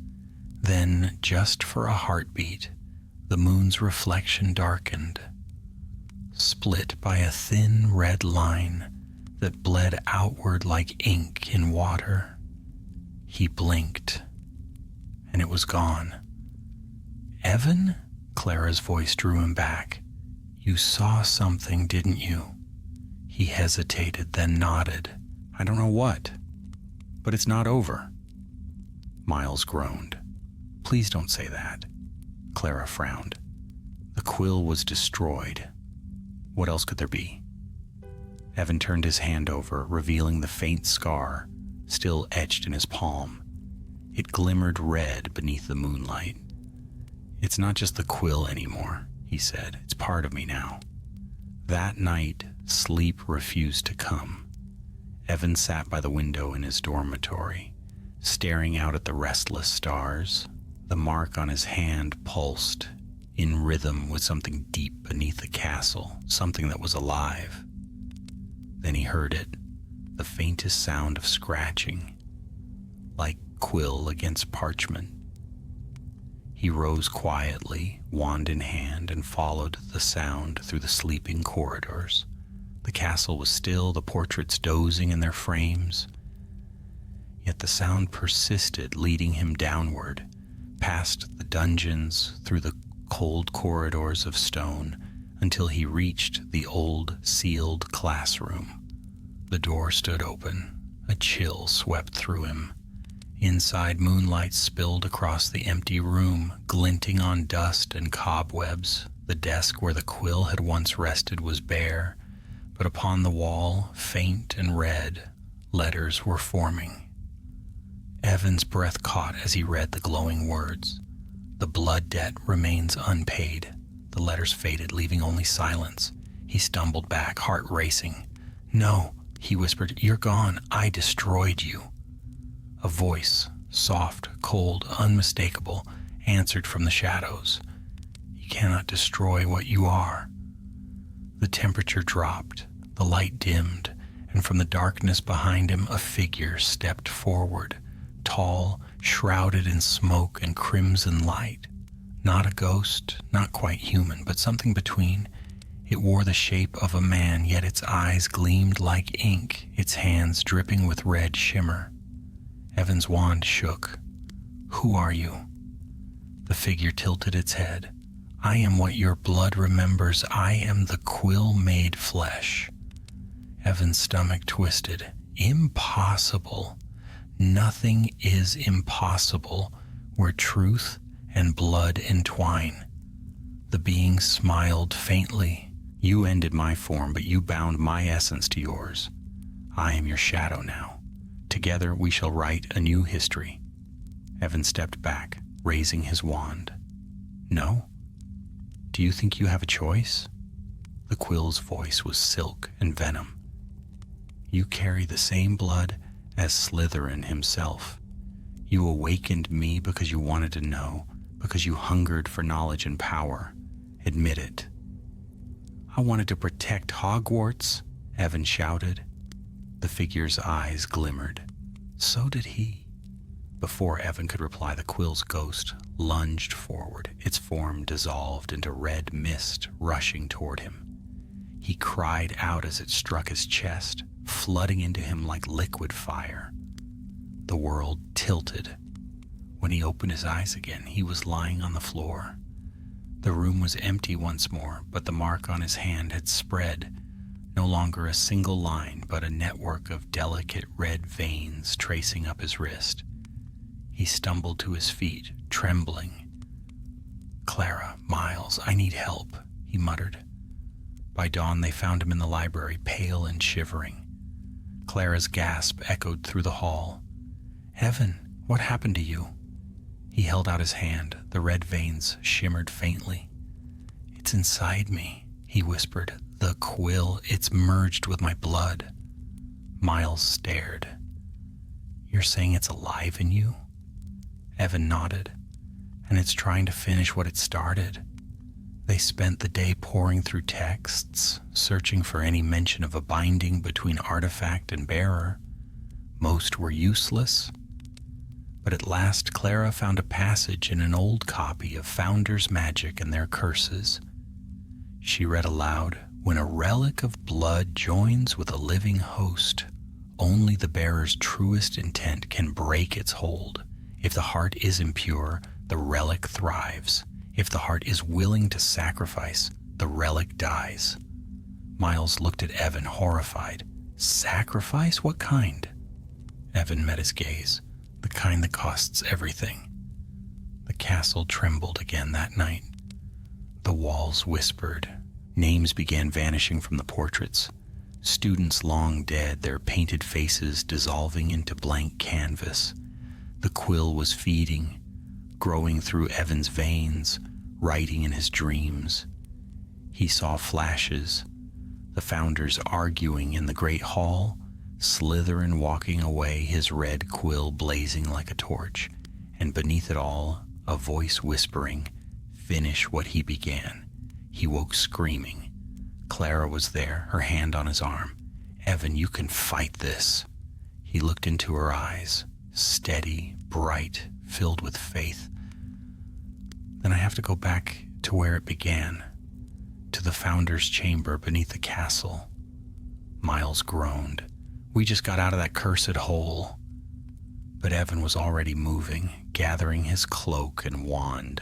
Then, just for a heartbeat, the moon's reflection darkened, split by a thin red line that bled outward like ink in water. He blinked, and it was gone. "Evan?" Clara's voice drew him back. "You saw something, didn't you?" He hesitated, then nodded. "I don't know what, But it's not over. Miles groaned. Please don't say that. Clara frowned. The quill was destroyed. What else could there be? Evan turned his hand over, revealing the faint scar still etched in his palm. It glimmered red beneath the moonlight. It's not just the quill anymore, he said. It's part of me now. That night, sleep refused to come. Evan sat by the window in his dormitory, staring out at the restless stars. The mark on his hand pulsed, in rhythm with something deep beneath the castle, something that was alive. Then he heard it, the faintest sound of scratching, like quill against parchment. He rose quietly, wand in hand, and followed the sound through the sleeping corridors. The castle was still, the portraits dozing in their frames. Yet the sound persisted, leading him downward, past the dungeons, through the cold corridors of stone, until he reached the old, sealed classroom. The door stood open. A chill swept through him. Inside, moonlight spilled across the empty room, glinting on dust and cobwebs. The desk where the quill had once rested was bare, but upon the wall, faint and red, letters were forming. Evan's breath caught as he read the glowing words. The blood debt remains unpaid. The letters faded, leaving only silence. He stumbled back, heart racing. No, he whispered, you're gone. I destroyed you. A voice, soft, cold, unmistakable, answered from the shadows. You cannot destroy what you are. The temperature dropped, the light dimmed, and from the darkness behind him a figure stepped forward, tall, shrouded in smoke and crimson light. Not a ghost, not quite human, but something between. It wore the shape of a man, yet its eyes gleamed like ink, its hands dripping with red shimmer. Evan's wand shook. Who are you? The figure tilted its head. I am what your blood remembers. I am the quill made flesh. Evan's stomach twisted. Impossible. Nothing is impossible where truth and blood entwine. The being smiled faintly. You ended my form, but you bound my essence to yours. I am your shadow now. Together we shall write a new history. Evan stepped back, raising his wand. No? Do you think you have a choice? The quill's voice was silk and venom. You carry the same blood as Slytherin himself. You awakened me because you wanted to know, because you hungered for knowledge and power. Admit it. I wanted to protect Hogwarts, Evan shouted. The figure's eyes glimmered. So did he. Before Evan could reply, the quill's ghost lunged forward, its form dissolved into red mist rushing toward him. He cried out as it struck his chest, flooding into him like liquid fire. The world tilted. When he opened his eyes again, he was lying on the floor. The room was empty once more, but the mark on his hand had spread. No longer a single line, but a network of delicate red veins tracing up his wrist. He stumbled to his feet, trembling. Clara, Miles, I need help, he muttered. By dawn, they found him in the library, pale and shivering. Clara's gasp echoed through the hall. Evan, what happened to you? He held out his hand. The red veins shimmered faintly. It's inside me, he whispered. The quill, it's merged with my blood. Miles stared. You're saying it's alive in you? Evan nodded. And it's trying to finish what it started. They spent the day poring through texts, searching for any mention of a binding between artifact and bearer. Most were useless. But at last Clara found a passage in an old copy of Founder's Magic and Their Curses. She read aloud, when a relic of blood joins with a living host, only the bearer's truest intent can break its hold. If the heart is impure, the relic thrives. If the heart is willing to sacrifice, the relic dies. Miles looked at Evan, horrified. Sacrifice? What kind? Evan met his gaze, the kind that costs everything. The castle trembled again that night. The walls whispered. Names began vanishing from the portraits. Students long dead, their painted faces dissolving into blank canvas. The Quill was feeding, growing through Evan's veins, writing in his dreams. He saw flashes, the founders arguing in the great hall, Slytherin walking away, his red quill blazing like a torch, and beneath it all, a voice whispering, "Finish what he began." He woke screaming. Clara was there, her hand on his arm. "Evan, you can fight this." He looked into her eyes, steady, bright, filled with faith. "Then I have to go back to where it began, to the founder's chamber beneath the castle." Miles groaned. "We just got out of that cursed hole." But Evan was already moving, gathering his cloak and wand.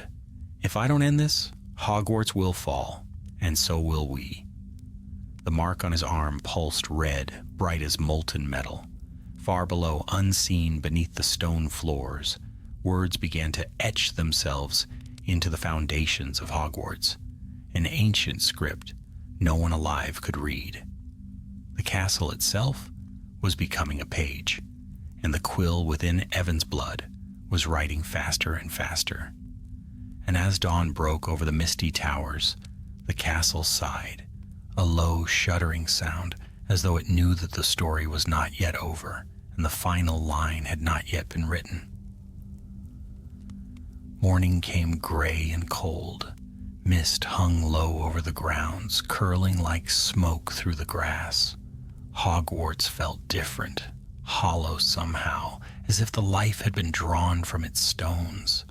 "If I don't end this, Hogwarts will fall, and so will we." The mark on his arm pulsed red, bright as molten metal. Far below, unseen beneath the stone floors, words began to etch themselves into the foundations of Hogwarts, an ancient script no one alive could read. The castle itself was becoming a page, and the Quill within Evan's blood was writing faster and faster. And as dawn broke over the misty towers, the castle sighed, a low, shuddering sound, as though it knew that the story was not yet over, and the final line had not yet been written. Morning came gray and cold. Mist hung low over the grounds, curling like smoke through the grass. Hogwarts felt different, hollow somehow, as if the life had been drawn from its stones.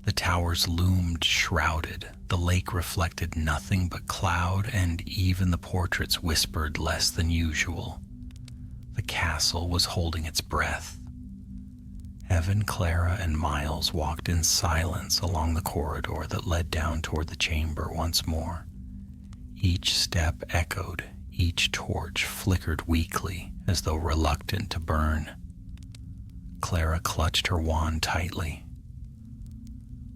The towers loomed shrouded, the lake reflected nothing but cloud, and even the portraits whispered less than usual. The castle was holding its breath. Evan, Clara, and Miles walked in silence along the corridor that led down toward the chamber once more. Each step echoed, each torch flickered weakly, as though reluctant to burn. Clara clutched her wand tightly.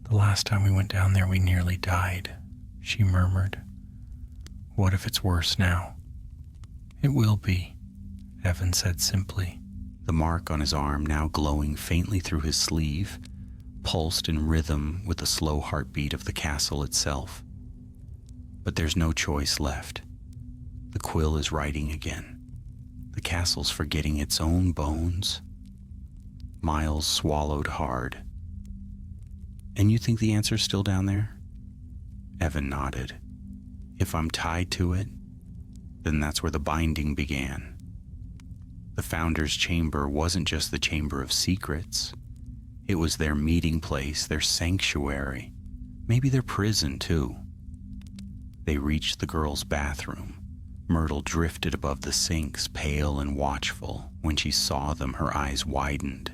"The last time we went down there, we nearly died," she murmured. "What if it's worse now?" "It will be," Evan said simply. The mark on his arm, now glowing faintly through his sleeve, pulsed in rhythm with the slow heartbeat of the castle itself. But there's no choice left. The Quill is writing again. The castle's forgetting its own bones. Miles swallowed hard. "And you think the answer's still down there?" Evan nodded. "If I'm tied to it, then that's where the binding began." The Founder's Chamber wasn't just the Chamber of Secrets. It was their meeting place, their sanctuary, maybe their prison too. They reached the girls' bathroom. Myrtle drifted above the sinks, pale and watchful. When she saw them, her eyes widened.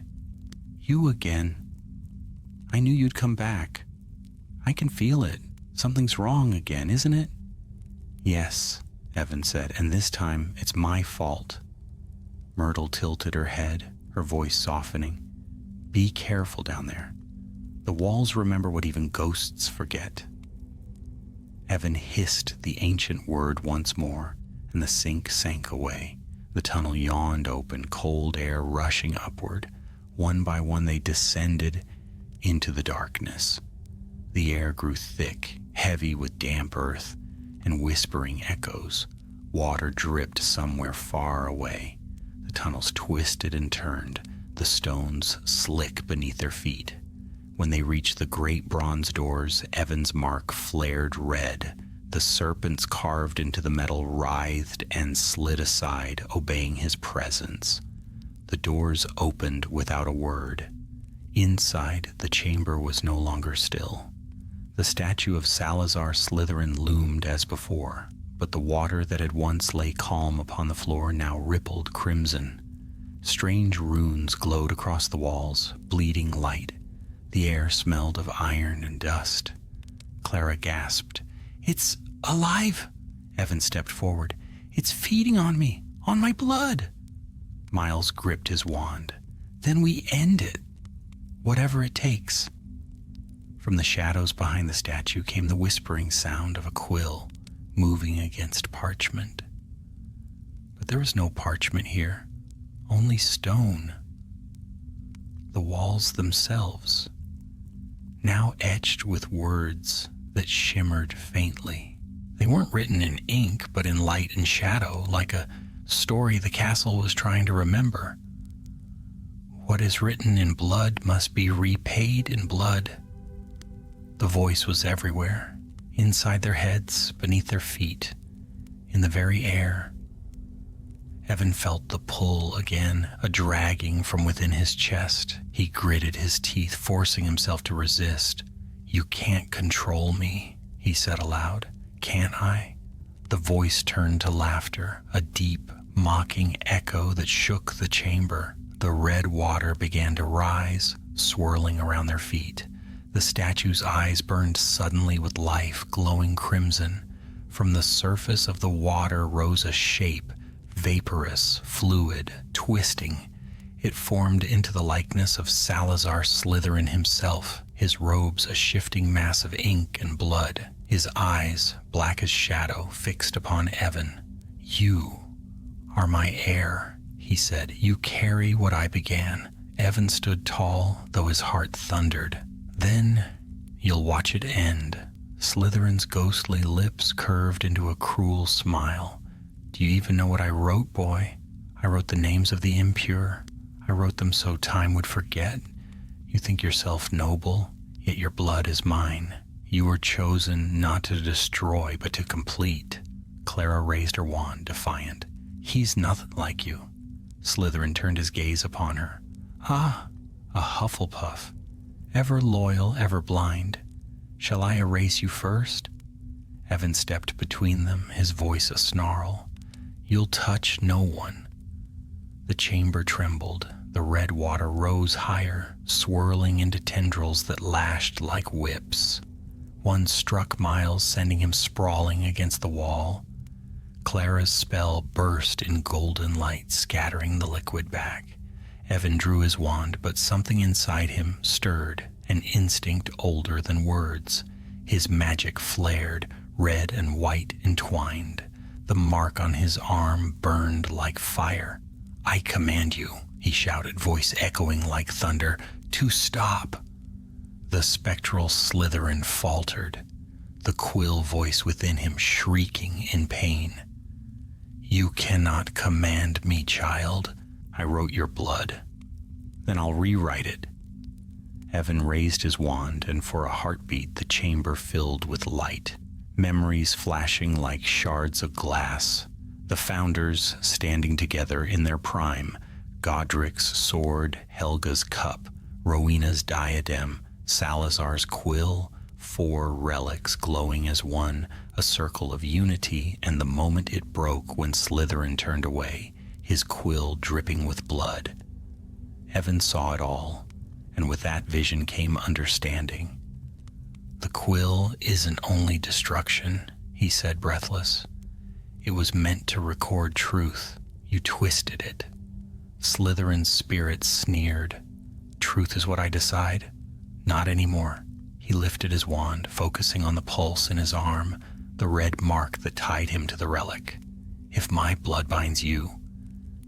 "You again? I knew you'd come back. I can feel it. Something's wrong again, isn't it?" "Yes," Evan said, "and this time it's my fault." Myrtle tilted her head, her voice softening. "Be careful down there. The walls remember what even ghosts forget." Evan hissed the ancient word once more, and the sink sank away. The tunnel yawned open, cold air rushing upward. One by one they descended into the darkness. The air grew thick, heavy with damp earth and whispering echoes. Water dripped somewhere far away. The tunnels twisted and turned, the stones slick beneath their feet. When they reached the great bronze doors, Evan's mark flared red. The serpents carved into the metal writhed and slid aside, obeying his presence. The doors opened without a word. Inside, the chamber was no longer still. The statue of Salazar Slytherin loomed as before, but the water that had once lay calm upon the floor now rippled crimson. Strange runes glowed across the walls, bleeding light. The air smelled of iron and dust. Clara gasped. "It's alive!" Evan stepped forward. "It's feeding on me, on my blood!" Miles gripped his wand. Then we end it, whatever it takes. From the shadows behind the statue came the whispering sound of a quill moving against parchment. But there was no parchment here, only stone. The walls themselves, now etched with words that shimmered faintly. They weren't written in ink, but in light and shadow, like a story the castle was trying to remember. What is written in blood must be repaid in blood. The voice was everywhere, inside their heads, beneath their feet, in the very air. Evan felt the pull again, a dragging from within his chest. He gritted his teeth, forcing himself to resist. "You can't control me," he said aloud. "Can't I?" The voice turned to laughter, a deep, mocking echo that shook the chamber. The red water began to rise, swirling around their feet. The statue's eyes burned suddenly with life, glowing crimson. From the surface of the water rose a shape, vaporous, fluid, twisting. It formed into the likeness of Salazar Slytherin himself, his robes a shifting mass of ink and blood, his eyes, black as shadow, fixed upon Evan. "You are my heir," he said. "You carry what I began." Evan stood tall, though his heart thundered. "Then you'll watch it end." Slytherin's ghostly lips curved into a cruel smile. "Do you even know what I wrote, boy? I wrote the names of the impure. I wrote them so time would forget. You think yourself noble, yet your blood is mine. You were chosen not to destroy, but to complete." Clara raised her wand, defiant. "He's nothing like you." Slytherin turned his gaze upon her. "Ah, a Hufflepuff. Ever loyal, ever blind. Shall I erase you first?" Evan stepped between them, his voice a snarl. "You'll touch no one." The chamber trembled. The red water rose higher, swirling into tendrils that lashed like whips. One struck Miles, sending him sprawling against the wall. Clara's spell burst in golden light, scattering the liquid back. Evan drew his wand, but something inside him stirred, an instinct older than words. His magic flared, red and white entwined. The mark on his arm burned like fire. "I command you," he shouted, voice echoing like thunder, "to stop." The spectral Slytherin faltered, the Quill voice within him shrieking in pain. "You cannot command me, child. I wrote your blood. Then I'll rewrite it." Evan raised his wand, and for a heartbeat the chamber filled with light, memories flashing like shards of glass. The founders standing together in their prime, Godric's sword, Helga's cup, Rowena's diadem, Salazar's quill, 4 relics glowing as one, a circle of unity, and the moment it broke when Slytherin turned away, his quill dripping with blood. Evan saw it all, and with that vision came understanding. "The quill isn't only destruction," he said, breathless. "It was meant to record truth. You twisted it." Slytherin's spirit sneered. "Truth is what I decide? Not anymore." He lifted his wand, focusing on the pulse in his arm, the red mark that tied him to the relic. "If my blood binds you,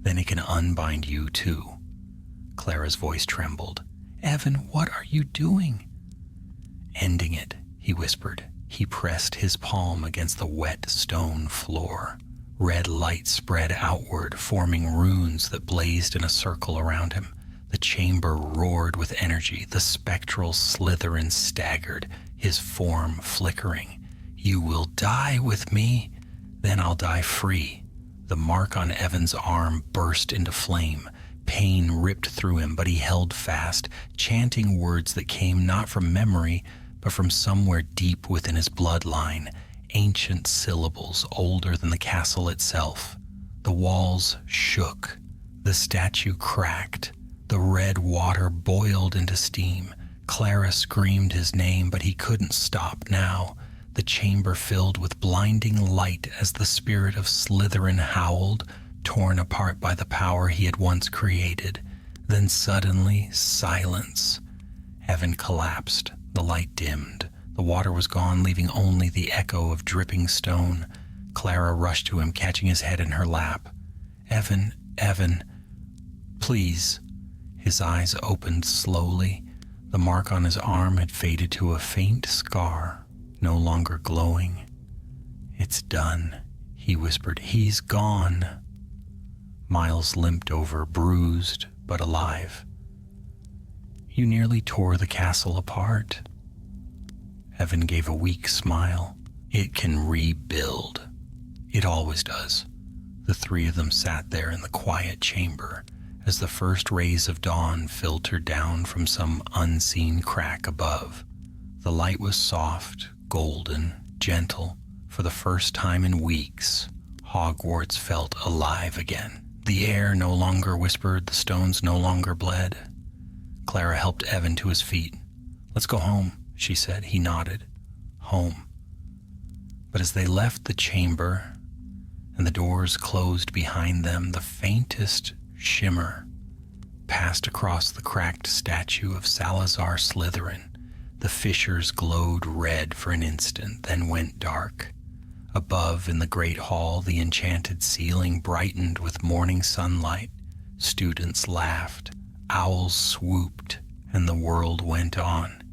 then it can unbind you too." Clara's voice trembled. "Evan, what are you doing?" "Ending it," he whispered. He pressed his palm against the wet stone floor. Red light spread outward, forming runes that blazed in a circle around him. The chamber roared with energy. The spectral Slytherin staggered, his form flickering. "You will die with me, then I'll die free." The mark on Evan's arm burst into flame. Pain ripped through him, but he held fast, chanting words that came not from memory, but from somewhere deep within his bloodline, ancient syllables older than the castle itself. The walls shook. The statue cracked. The red water boiled into steam. Clara screamed his name, but he couldn't stop now. The chamber filled with blinding light as the spirit of Slytherin howled, torn apart by the power he had once created. Then suddenly, silence. Evan collapsed. The light dimmed. The water was gone, leaving only the echo of dripping stone. Clara rushed to him, catching his head in her lap. Evan, please. His eyes opened slowly. The mark on his arm had faded to a faint scar, no longer glowing. It's done, he whispered. He's gone. Miles limped over, bruised but alive. You nearly tore the castle apart. Evan gave a weak smile. It can rebuild. It always does. The three of them sat there in the quiet chamber as the first rays of dawn filtered down from some unseen crack above. The light was soft, golden, gentle. For the first time in weeks, Hogwarts felt alive again. The air no longer whispered, the stones no longer bled. Clara helped Evan to his feet. Let's go home, she said. He nodded. Home. But as they left the chamber and the doors closed behind them, the faintest shimmer passed across the cracked statue of Salazar Slytherin. The fissures glowed red for an instant, then went dark. Above, in the great hall, the enchanted ceiling brightened with morning sunlight. Students laughed, owls swooped, and the world went on.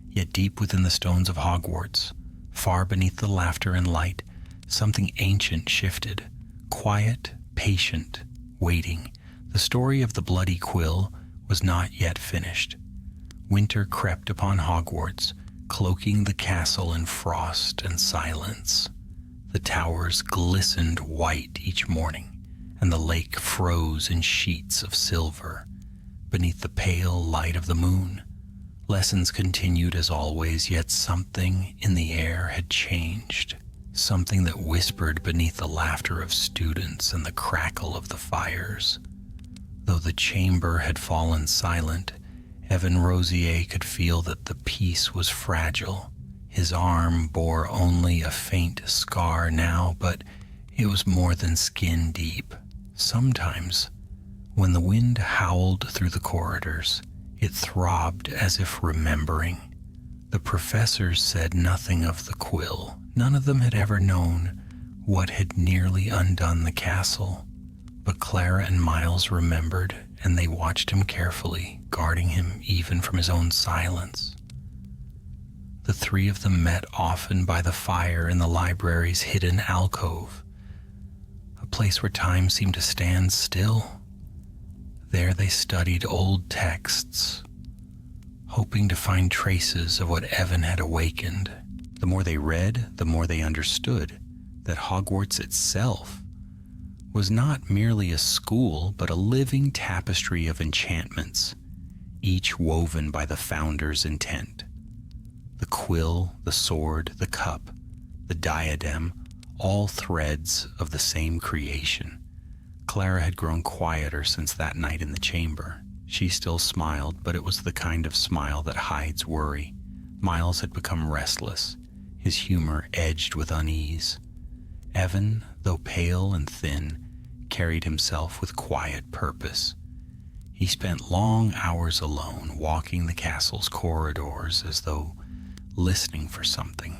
Yet deep within the stones of Hogwarts, far beneath the laughter and light, something ancient shifted, quiet, patient, waiting. The story of the bloody Quill was not yet finished. Winter crept upon Hogwarts, cloaking the castle in frost and silence. The towers glistened white each morning, and the lake froze in sheets of silver beneath the pale light of the moon. Lessons continued as always, yet something in the air had changed, something that whispered beneath the laughter of students and the crackle of the fires. Though the chamber had fallen silent, Evan Rosier could feel that the peace was fragile. His arm bore only a faint scar now, but it was more than skin deep. Sometimes, when the wind howled through the corridors, it throbbed as if remembering. The professors said nothing of the Quill. None of them had ever known what had nearly undone the castle. But Clara and Miles remembered, and they watched him carefully, guarding him even from his own silence. The three of them met often by the fire in the library's hidden alcove, a place where time seemed to stand still. There they studied old texts, hoping to find traces of what Evan had awakened. The more they read, the more they understood that Hogwarts itself was not merely a school, but a living tapestry of enchantments, each woven by the founder's intent. The quill, the sword, the cup, the diadem, all threads of the same creation. Clara had grown quieter since that night in the chamber. She still smiled, but it was the kind of smile that hides worry. Miles had become restless, his humor edged with unease. Evan, though pale and thin, carried himself with quiet purpose. He spent long hours alone, walking the castle's corridors as though listening for something,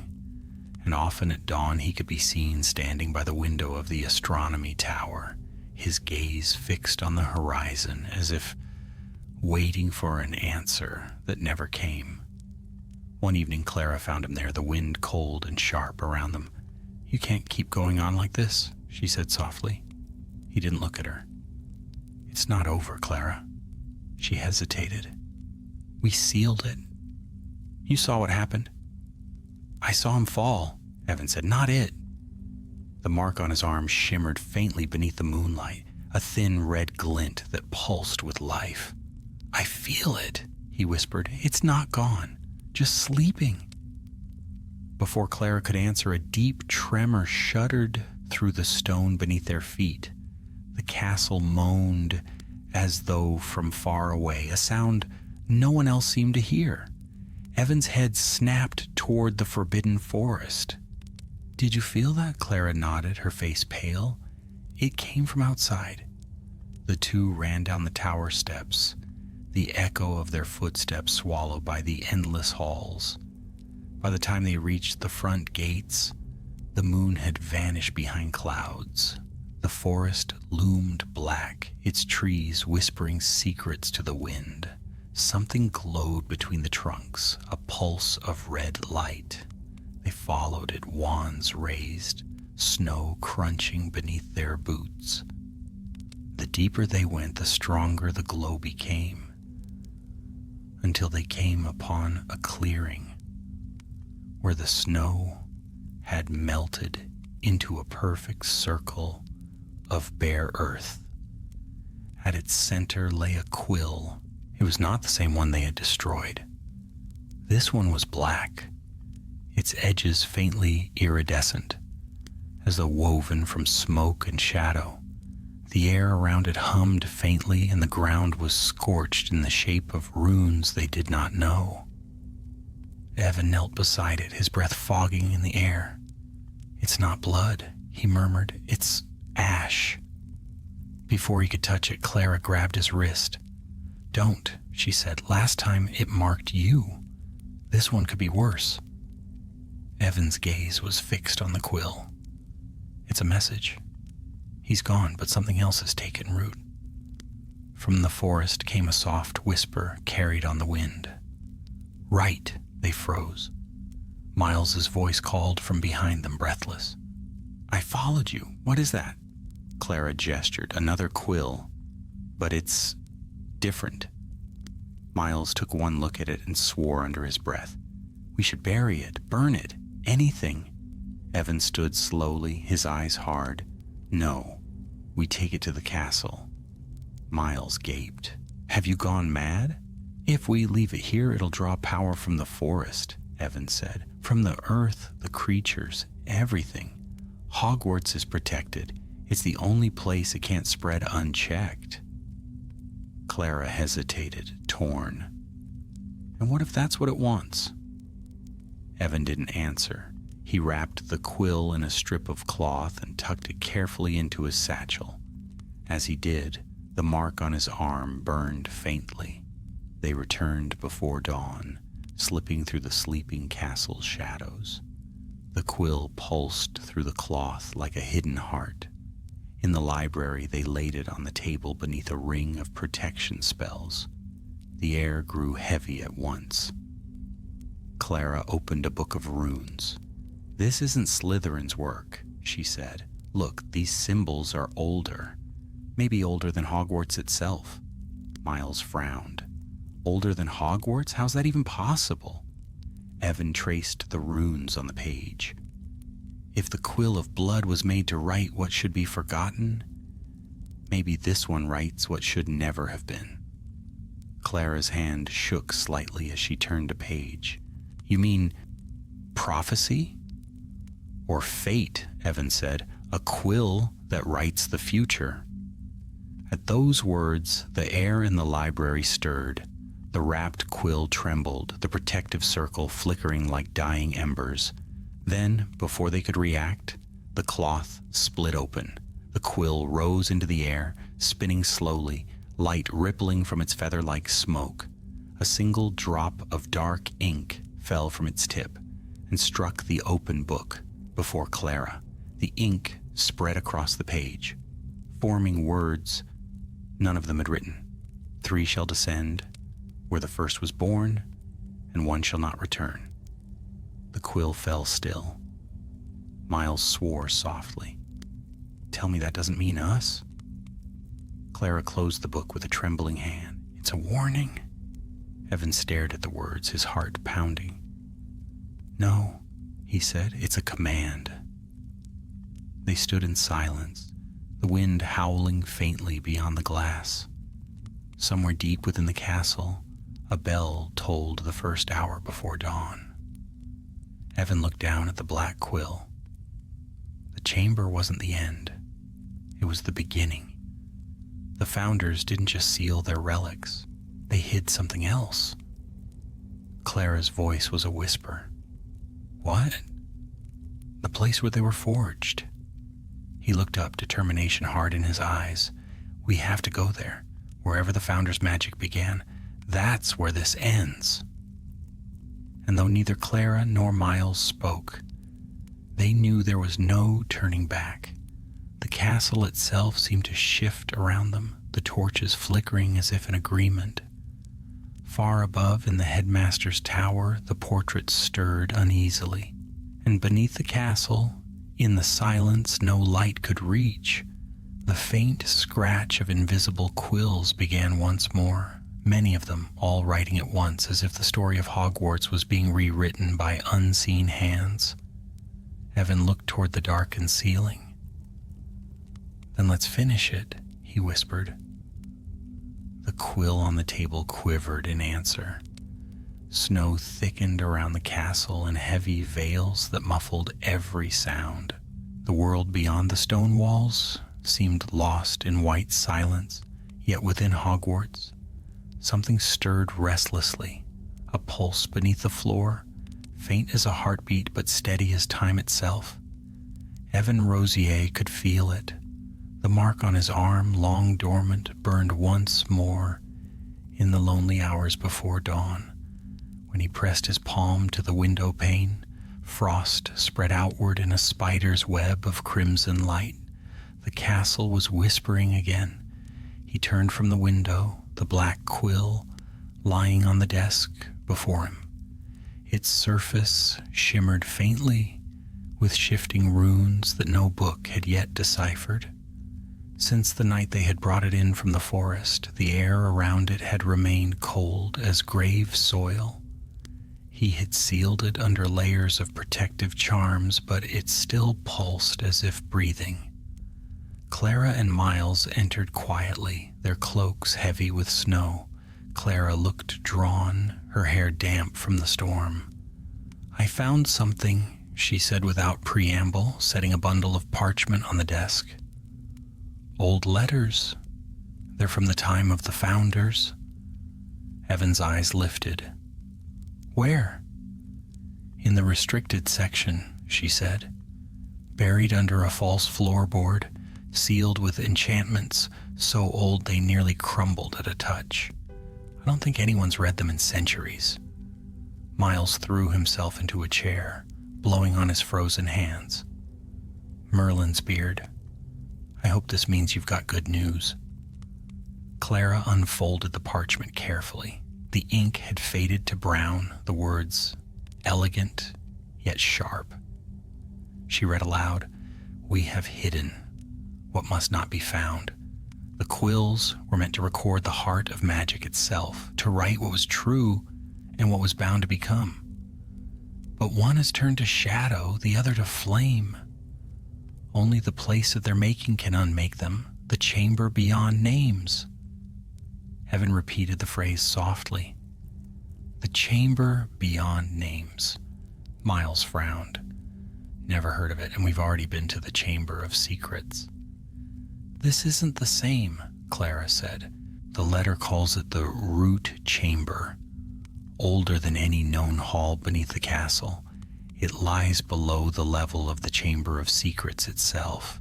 and often at dawn he could be seen standing by the window of the astronomy tower, his gaze fixed on the horizon as if waiting for an answer that never came. One evening Clara found him there, the wind cold and sharp around them. "You can't keep going on like this," she said softly. He didn't look at her. "It's not over, Clara." She hesitated. "We sealed it. You saw what happened." "I saw him fall," Evan said. "Not it." The mark on his arm shimmered faintly beneath the moonlight, a thin red glint that pulsed with life. "I feel it," he whispered. "It's not gone, just sleeping." Before Clara could answer, a deep tremor shuddered through the stone beneath their feet. The castle moaned as though from far away, a sound no one else seemed to hear. Evan's head snapped toward the forbidden forest. "Did you feel that?" Clara nodded, her face pale. "It came from outside." The two ran down the tower steps, the echo of their footsteps swallowed by the endless halls. By the time they reached the front gates, the moon had vanished behind clouds. The forest loomed black, its trees whispering secrets to the wind. Something glowed between the trunks, a pulse of red light. They followed it, wands raised, snow crunching beneath their boots. The deeper they went, the stronger the glow became, until they came upon a clearing where the snow had melted into a perfect circle of bare earth. At its center lay a quill. It was not the same one they had destroyed. This one was black, its edges faintly iridescent, as though woven from smoke and shadow. The air around it hummed faintly, and the ground was scorched in the shape of runes they did not know. Evan knelt beside it, his breath fogging in the air. "It's not blood," he murmured. "It's ash." Before he could touch it, Clara grabbed his wrist. "Don't," she said. "Last time it marked you. This one could be worse." Evan's gaze was fixed on the quill. "It's a message. He's gone, but something else has taken root." From the forest came a soft whisper carried on the wind. "Right," they froze. Miles's voice called from behind them, breathless. "I followed you. What is that?" Clara gestured. "Another quill, but it's different." Miles took one look at it and swore under his breath. "We should bury it, burn it, anything." Evan stood slowly, his eyes hard. "No, we take it to the castle." Miles gaped. "Have you gone mad?" "If we leave it here, it'll draw power from the forest," Evan said. "From the earth, the creatures, everything. Hogwarts is protected. It's the only place it can't spread unchecked." Clara hesitated, torn. "And what if that's what it wants?" Evan didn't answer. He wrapped the quill in a strip of cloth and tucked it carefully into his satchel. As he did, the mark on his arm burned faintly. They returned before dawn, slipping through the sleeping castle's shadows. The quill pulsed through the cloth like a hidden heart. In the library, they laid it on the table beneath a ring of protection spells. The air grew heavy at once. Clara opened a book of runes. "This isn't Slytherin's work," she said. "Look, these symbols are older. Maybe older than Hogwarts itself." Miles frowned. "Older than Hogwarts? How's that even possible?" Evan traced the runes on the page. "If the quill of blood was made to write what should be forgotten, maybe this one writes what should never have been." Clara's hand shook slightly as she turned a page. "You mean prophecy?" "Or fate," Evan said. "A quill that writes the future." At those words, the air in the library stirred. The wrapped quill trembled, the protective circle flickering like dying embers. Then, before they could react, the cloth split open. The quill rose into the air, spinning slowly, light rippling from its feather-like smoke. A single drop of dark ink fell from its tip and struck the open book before Clara. The ink spread across the page, forming words none of them had written. "3 shall descend, where the first was born, and 1 shall not return." The quill fell still. Miles swore softly. "Tell me that doesn't mean us." Clara closed the book with a trembling hand. "It's a warning." Evan stared at the words, his heart pounding. "No," he said, "it's a command." They stood in silence, the wind howling faintly beyond the glass. Somewhere deep within the castle, a bell tolled the first hour before dawn. Evan looked down at the black quill. The chamber wasn't the end. It was the beginning. The founders didn't just seal their relics. They hid something else. Clara's voice was a whisper. "What?" "The place where they were forged." He looked up, determination hard in his eyes. We have to go there. Wherever the Founder's magic began, that's where this ends." And though neither Clara nor Miles spoke, they knew there was no turning back. The castle itself seemed to shift around them, the torches flickering as if in agreement. Far above in the headmaster's tower, the portraits stirred uneasily, and beneath the castle, in the silence no light could reach, the faint scratch of invisible quills began once more, many of them all writing at once as if the story of Hogwarts was being rewritten by unseen hands. Evan looked toward the darkened ceiling. "Then let's finish it," he whispered. The quill on the table quivered in answer. Snow thickened around the castle in heavy veils that muffled every sound. The world beyond the stone walls seemed lost in white silence, yet within Hogwarts, something stirred restlessly, a pulse beneath the floor, faint as a heartbeat but steady as time itself. Evan Rosier could feel it. The mark on his arm, long dormant, burned once more in the lonely hours before dawn. When he pressed his palm to the window pane, frost spread outward in a spider's web of crimson light. The castle was whispering again. He turned from the window, the black quill lying on the desk before him. Its surface shimmered faintly with shifting runes that no book had yet deciphered. Since the night they had brought it in from the forest, the air around it had remained cold as grave soil. He had sealed it under layers of protective charms, but it still pulsed as if breathing. Clara and Miles entered quietly, their cloaks heavy with snow. Clara looked drawn, her hair damp from the storm. "I found something," she said without preamble, setting a bundle of parchment on the desk. "Old letters. They're from the time of the Founders." Evan's eyes lifted. "Where?" "In the restricted section," she said. "Buried under a false floorboard, sealed with enchantments so old they nearly crumbled at a touch. I don't think anyone's read them in centuries." Miles threw himself into a chair, blowing on his frozen hands. "Merlin's beard. I hope this means you've got good news." Clara unfolded the parchment carefully. The ink had faded to brown, the words elegant yet sharp. She read aloud, "We have hidden what must not be found." The quills were meant to record the heart of magic itself, to write what was true and what was bound to become. But one has turned to shadow, the other to flame. Only the place of their making can unmake them, the chamber beyond names. Evan repeated the phrase softly. "The chamber beyond names." Miles frowned. "Never heard of it, and we've already been to the Chamber of Secrets." "This isn't the same," Clara said. "The letter calls it the Root Chamber, older than any known hall beneath the castle. It lies below the level of the Chamber of Secrets itself."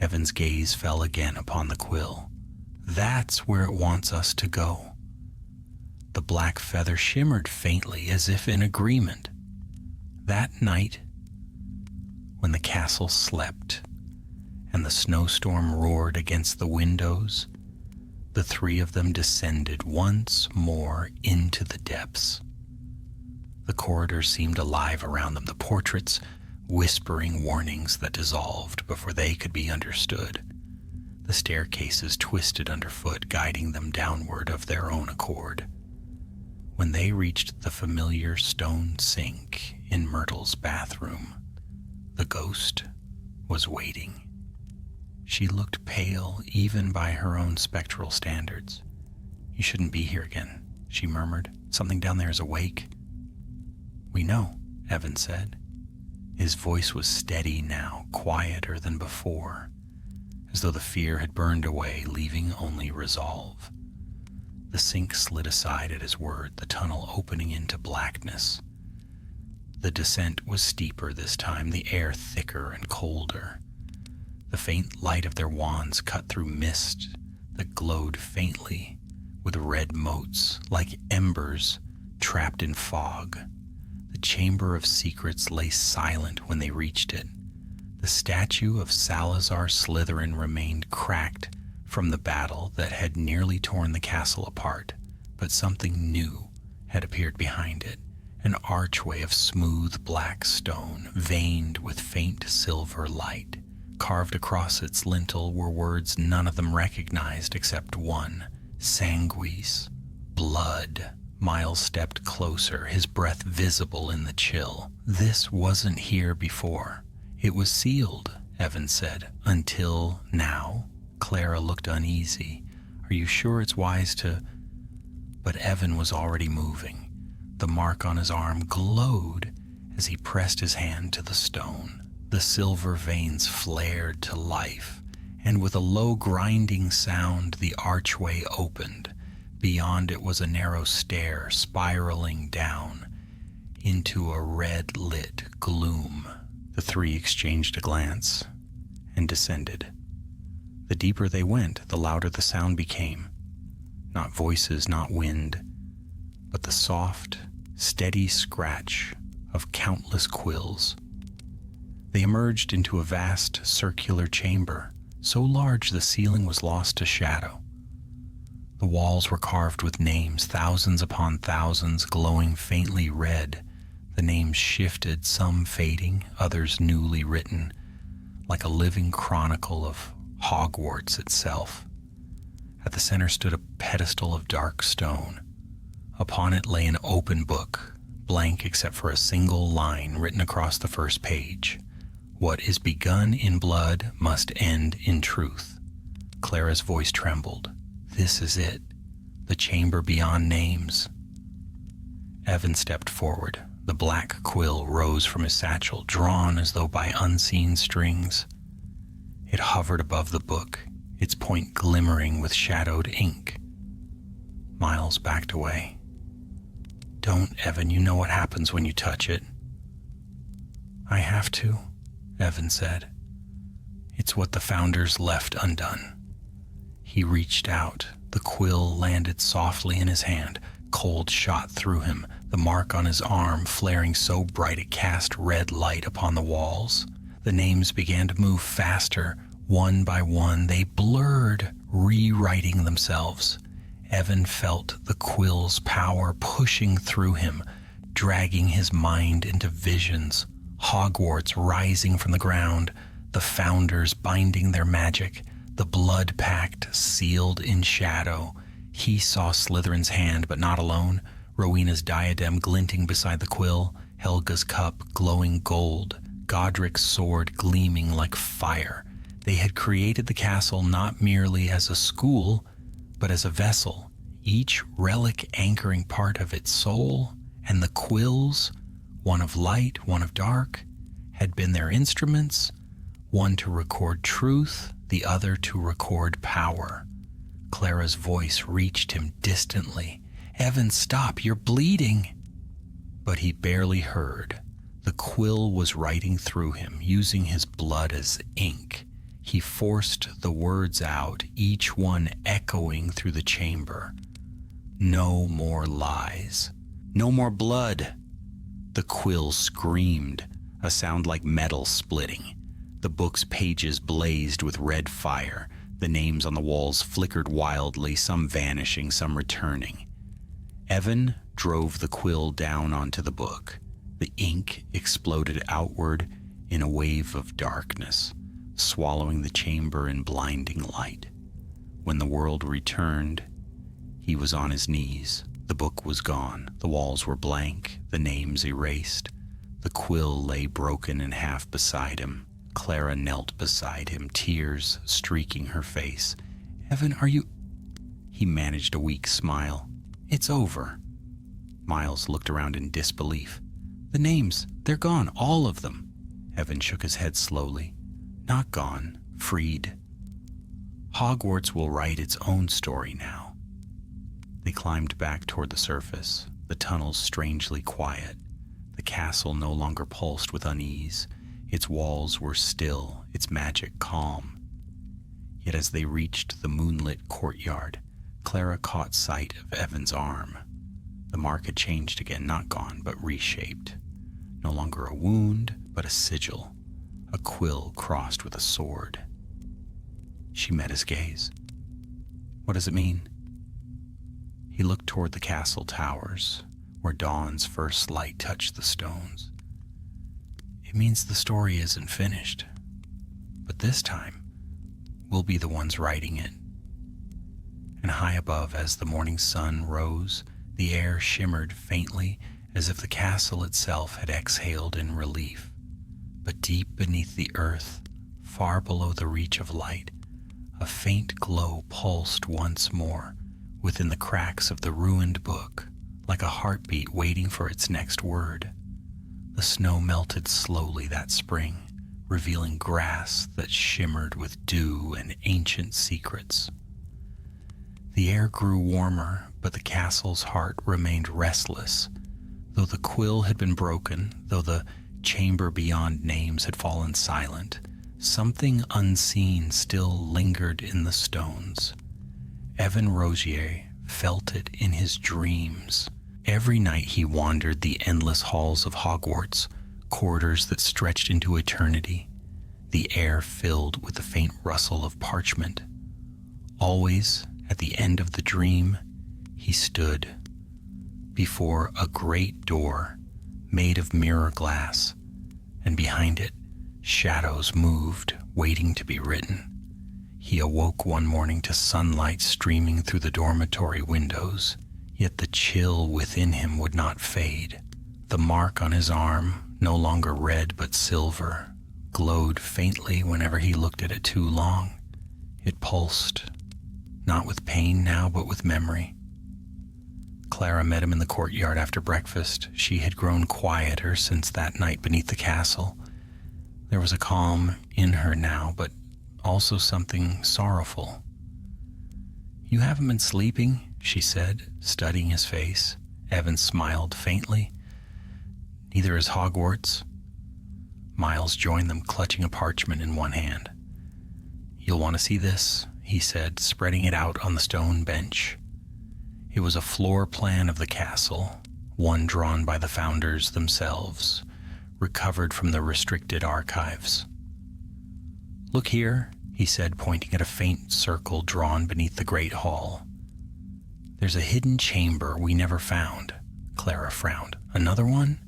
Evan's gaze fell again upon the quill. "That's where it wants us to go." The black feather shimmered faintly as if in agreement. That night, when the castle slept and the snowstorm roared against the windows, the three of them descended once more into the depths. The corridors seemed alive around them, the portraits whispering warnings that dissolved before they could be understood. The staircases twisted underfoot, guiding them downward of their own accord. When they reached the familiar stone sink in Myrtle's bathroom, the ghost was waiting. She looked pale even by her own spectral standards. "You shouldn't be here again," she murmured. "Something down there is awake." "We know," Evan said. His voice was steady now, quieter than before, as though the fear had burned away, leaving only resolve. The sink slid aside at his word, the tunnel opening into blackness. The descent was steeper this time, the air thicker and colder. The faint light of their wands cut through mist that glowed faintly with red motes like embers trapped in fog. The Chamber of Secrets lay silent when they reached it. The statue of Salazar Slytherin remained cracked from the battle that had nearly torn the castle apart, but something new had appeared behind it, an archway of smooth black stone, veined with faint silver light. Carved across its lintel were words none of them recognized except one, sanguis, blood. Miles stepped closer, his breath visible in the chill. This wasn't here before. It was sealed, Evan said, until now. Clara looked uneasy. Are you sure it's wise to... But Evan was already moving. The mark on his arm glowed as he pressed his hand to the stone. The silver veins flared to life, and with a low grinding sound, the archway opened. Beyond it was a narrow stair spiraling down into a red-lit gloom. The three exchanged a glance and descended. The deeper they went, the louder the sound became. Not voices, not wind, but the soft, steady scratch of countless quills. They emerged into a vast circular chamber, so large the ceiling was lost to shadow. The walls were carved with names, thousands upon thousands, glowing faintly red. The names shifted, some fading, others newly written, like a living chronicle of Hogwarts itself. At the center stood a pedestal of dark stone. Upon it lay an open book, blank except for a single line written across the first page. What is begun in blood must end in truth. Clara's voice trembled. This is it, the chamber beyond names. Evan stepped forward. The black quill rose from his satchel, drawn as though by unseen strings. It hovered above the book, its point glimmering with shadowed ink. Miles backed away. Don't, Evan, you know what happens when you touch it. I have to, Evan said. It's what the founders left undone. He reached out. The quill landed softly in his hand. Cold shot through him, the mark on his arm flaring so bright it cast red light upon the walls. The names began to move faster. One by one, they blurred, rewriting themselves. Evan felt the quill's power pushing through him, dragging his mind into visions. Hogwarts rising from the ground, the founders binding their magic, the blood pact sealed in shadow. He saw Slytherin's hand, but not alone. Rowena's diadem glinting beside the quill, Helga's cup glowing gold, Godric's sword gleaming like fire. They had created the castle not merely as a school, but as a vessel, each relic anchoring part of its soul, and the quills, one of light, one of dark, had been their instruments, one to record truth, the other to record power. Clara's voice reached him distantly. Evan, stop, you're bleeding. But he barely heard. The quill was writing through him, using his blood as ink. He forced the words out, each one echoing through the chamber. No more lies. No more blood. The quill screamed, a sound like metal splitting. The book's pages blazed with red fire. The names on the walls flickered wildly, some vanishing, some returning. Evan drove the quill down onto the book. The ink exploded outward in a wave of darkness, swallowing the chamber in blinding light. When the world returned, he was on his knees. The book was gone. The walls were blank, the names erased. The quill lay broken in half beside him. Clara knelt beside him, tears streaking her face. Evan, are you... He managed a weak smile. It's over. Miles looked around in disbelief. The names, they're gone, all of them. Evan shook his head slowly. Not gone, freed. Hogwarts will write its own story now. They climbed back toward the surface, the tunnels strangely quiet. The castle no longer pulsed with unease. Its walls were still, its magic calm. Yet as they reached the moonlit courtyard, Clara caught sight of Evan's arm. The mark had changed again, not gone, but reshaped. No longer a wound, but a sigil, a quill crossed with a sword. She met his gaze. What does it mean? He looked toward the castle towers, where dawn's first light touched the stones. It means the story isn't finished, but this time, we'll be the ones writing it. And high above, as the morning sun rose, the air shimmered faintly as if the castle itself had exhaled in relief. But deep beneath the earth, far below the reach of light, a faint glow pulsed once more within the cracks of the ruined book, like a heartbeat waiting for its next word. The snow melted slowly that spring, revealing grass that shimmered with dew and ancient secrets. The air grew warmer, but the castle's heart remained restless. Though the quill had been broken, though the chamber beyond names had fallen silent, something unseen still lingered in the stones. Evan Rogier felt it in his dreams. Every night he wandered the endless halls of Hogwarts, corridors that stretched into eternity, the air filled with the faint rustle of parchment. Always, at the end of the dream, he stood before a great door made of mirror glass, and behind it, shadows moved, waiting to be written. He awoke one morning to sunlight streaming through the dormitory windows, yet the chill within him would not fade. The mark on his arm, no longer red but silver, glowed faintly whenever he looked at it too long. It pulsed, not with pain now, but with memory. Clara met him in the courtyard after breakfast. She had grown quieter since that night beneath the castle. There was a calm in her now, but also something sorrowful. "You haven't been sleeping," she said, studying his face. Evan smiled faintly. "Neither is Hogwarts." Miles joined them, clutching a parchment in one hand. "You'll want to see this," he said, spreading it out on the stone bench. It was a floor plan of the castle, one drawn by the founders themselves, recovered from the restricted archives. "Look here," he said, pointing at a faint circle drawn beneath the great hall. "There's a hidden chamber we never found." Clara frowned. "Another one?"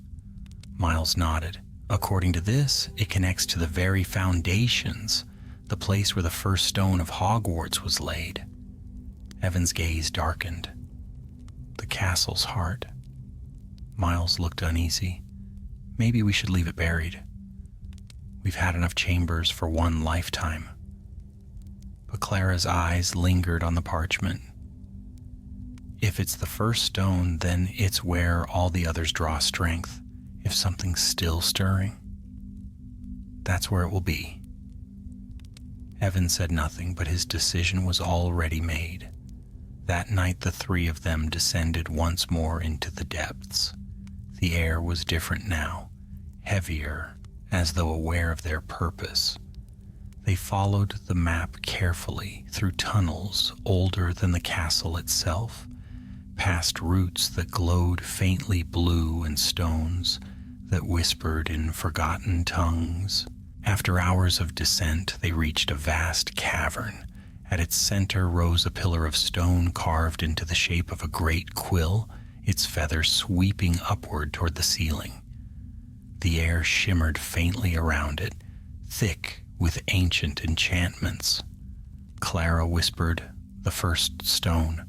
Miles nodded. "According to this, it connects to the very foundations, the place where the first stone of Hogwarts was laid." Evan's gaze darkened. The castle's heart. Miles looked uneasy. "Maybe we should leave it buried. We've had enough chambers for one lifetime." But Clara's eyes lingered on the parchment. "If it's the first stone, then it's where all the others draw strength. If something's still stirring, that's where it will be." Evan said nothing, but his decision was already made. That night the three of them descended once more into the depths. The air was different now, heavier, as though aware of their purpose. They followed the map carefully through tunnels older than the castle itself, past roots that glowed faintly blue and stones that whispered in forgotten tongues. After hours of descent, they reached a vast cavern. At its center rose a pillar of stone carved into the shape of a great quill, its feathers sweeping upward toward the ceiling. The air shimmered faintly around it, thick with ancient enchantments. Clara whispered, "The first stone."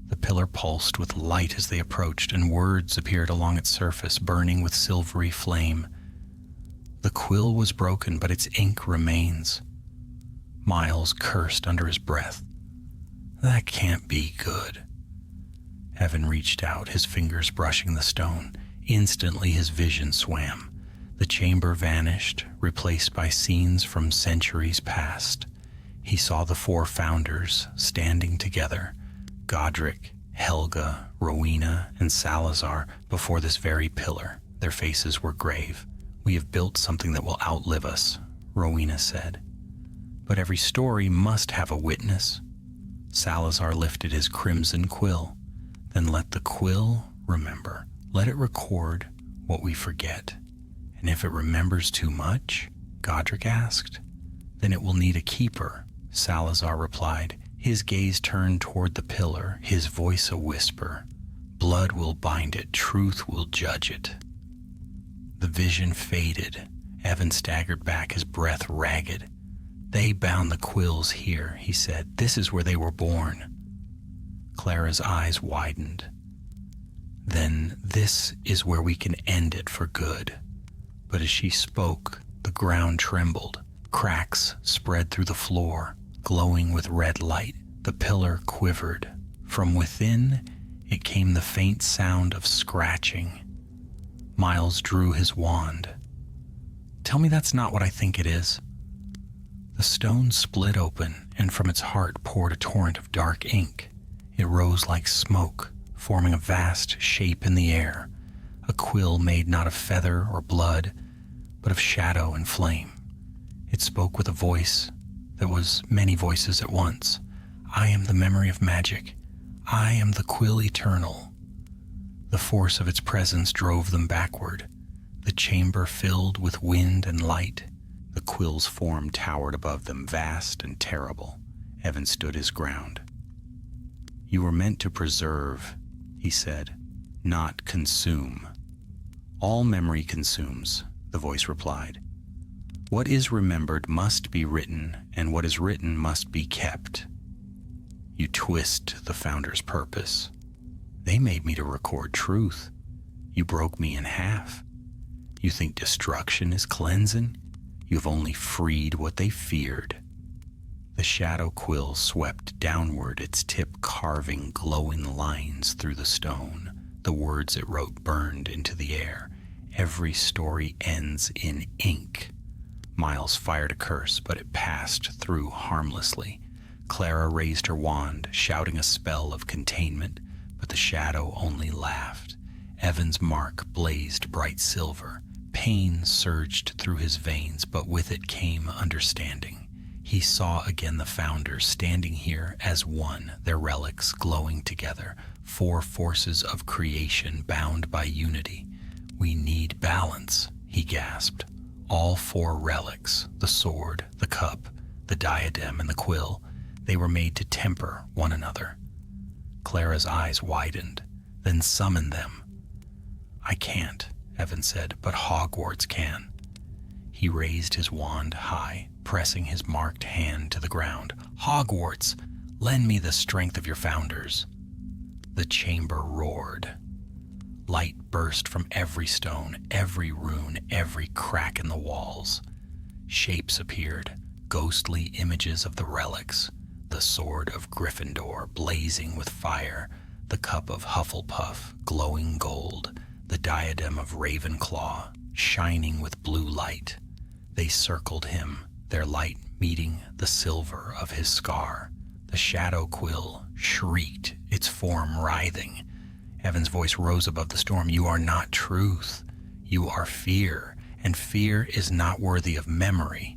The pillar pulsed with light as they approached, and words appeared along its surface, burning with silvery flame. "The quill was broken, but its ink remains." Miles cursed under his breath. "That can't be good." Evan reached out, his fingers brushing the stone. Instantly his vision swam. The chamber vanished, replaced by scenes from centuries past. He saw the four founders standing together, Godric, Helga, Rowena, and Salazar, before this very pillar. Their faces were grave, We have built something that will outlive us, Rowena said. But every story must have a witness. Salazar lifted his crimson quill. Then let the quill remember. Let it record what we forget. And if it remembers too much, Godric asked, then it will need a keeper, Salazar replied, his gaze turned toward the pillar, his voice a whisper. Blood will bind it, truth will judge it. The vision faded. Evan staggered back, his breath ragged. They bound the quills here, he said. This is where they were born. Clara's eyes widened. Then this is where we can end it for good. But as she spoke, the ground trembled. Cracks spread through the floor, glowing with red light. The pillar quivered. From within, it came the faint sound of scratching. Miles drew his wand. Tell me that's not what I think it is. The stone split open, and from its heart poured a torrent of dark ink. It rose like smoke, forming a vast shape in the air, a quill made not of feather or blood, but of shadow and flame. It spoke with a voice that was many voices at once. I am the memory of magic. I am the quill eternal. The force of its presence drove them backward. The chamber filled with wind and light. The quill's form towered above them, vast and terrible. Evan stood his ground. You were meant to preserve, he said, not consume. All memory consumes, the voice replied. What is remembered must be written, and what is written must be kept. You twist the founder's purpose. They made me to record truth. You broke me in half. You think destruction is cleansing? You've only freed what they feared. The shadow quill swept downward, its tip carving glowing lines through the stone. The words it wrote burned into the air. Every story ends in ink. Miles fired a curse, but it passed through harmlessly. Clara raised her wand, shouting a spell of containment, but the shadow only laughed. Evan's mark blazed bright silver. Pain surged through his veins, but with it came understanding. He saw again the founders standing here as one, their relics glowing together, 4 forces of creation bound by unity. We need balance, he gasped. All 4 relics, the sword, the cup, the diadem, and the quill, they were made to temper one another. Clara's eyes widened, then summoned them. I can't, Evan said, but Hogwarts can. He raised his wand high, pressing his marked hand to the ground. Hogwarts, lend me the strength of your founders. The chamber roared. Light burst from every stone, every rune, every crack in the walls. Shapes appeared, ghostly images of the relics. The sword of Gryffindor, blazing with fire. The cup of Hufflepuff, glowing gold. The diadem of Ravenclaw, shining with blue light. They circled him, their light meeting the silver of his scar. The shadow quill shrieked, its form writhing. Evan's voice rose above the storm. You are not truth. You are fear, and fear is not worthy of memory.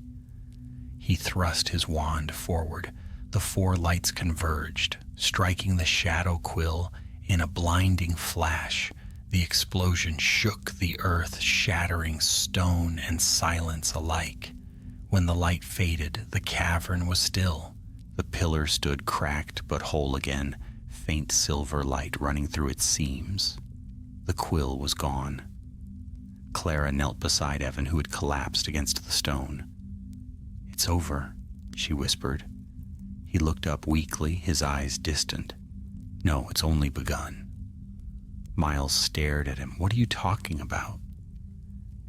He thrust his wand forward. The 4 lights converged, striking the shadow quill in a blinding flash. The explosion shook the earth, shattering stone and silence alike. When the light faded, the cavern was still. The pillar stood cracked but whole again, faint silver light running through its seams. The quill was gone. Clara knelt beside Evan, who had collapsed against the stone. It's over, she whispered. He looked up weakly, his eyes distant. No, it's only begun. Miles stared at him. What are you talking about?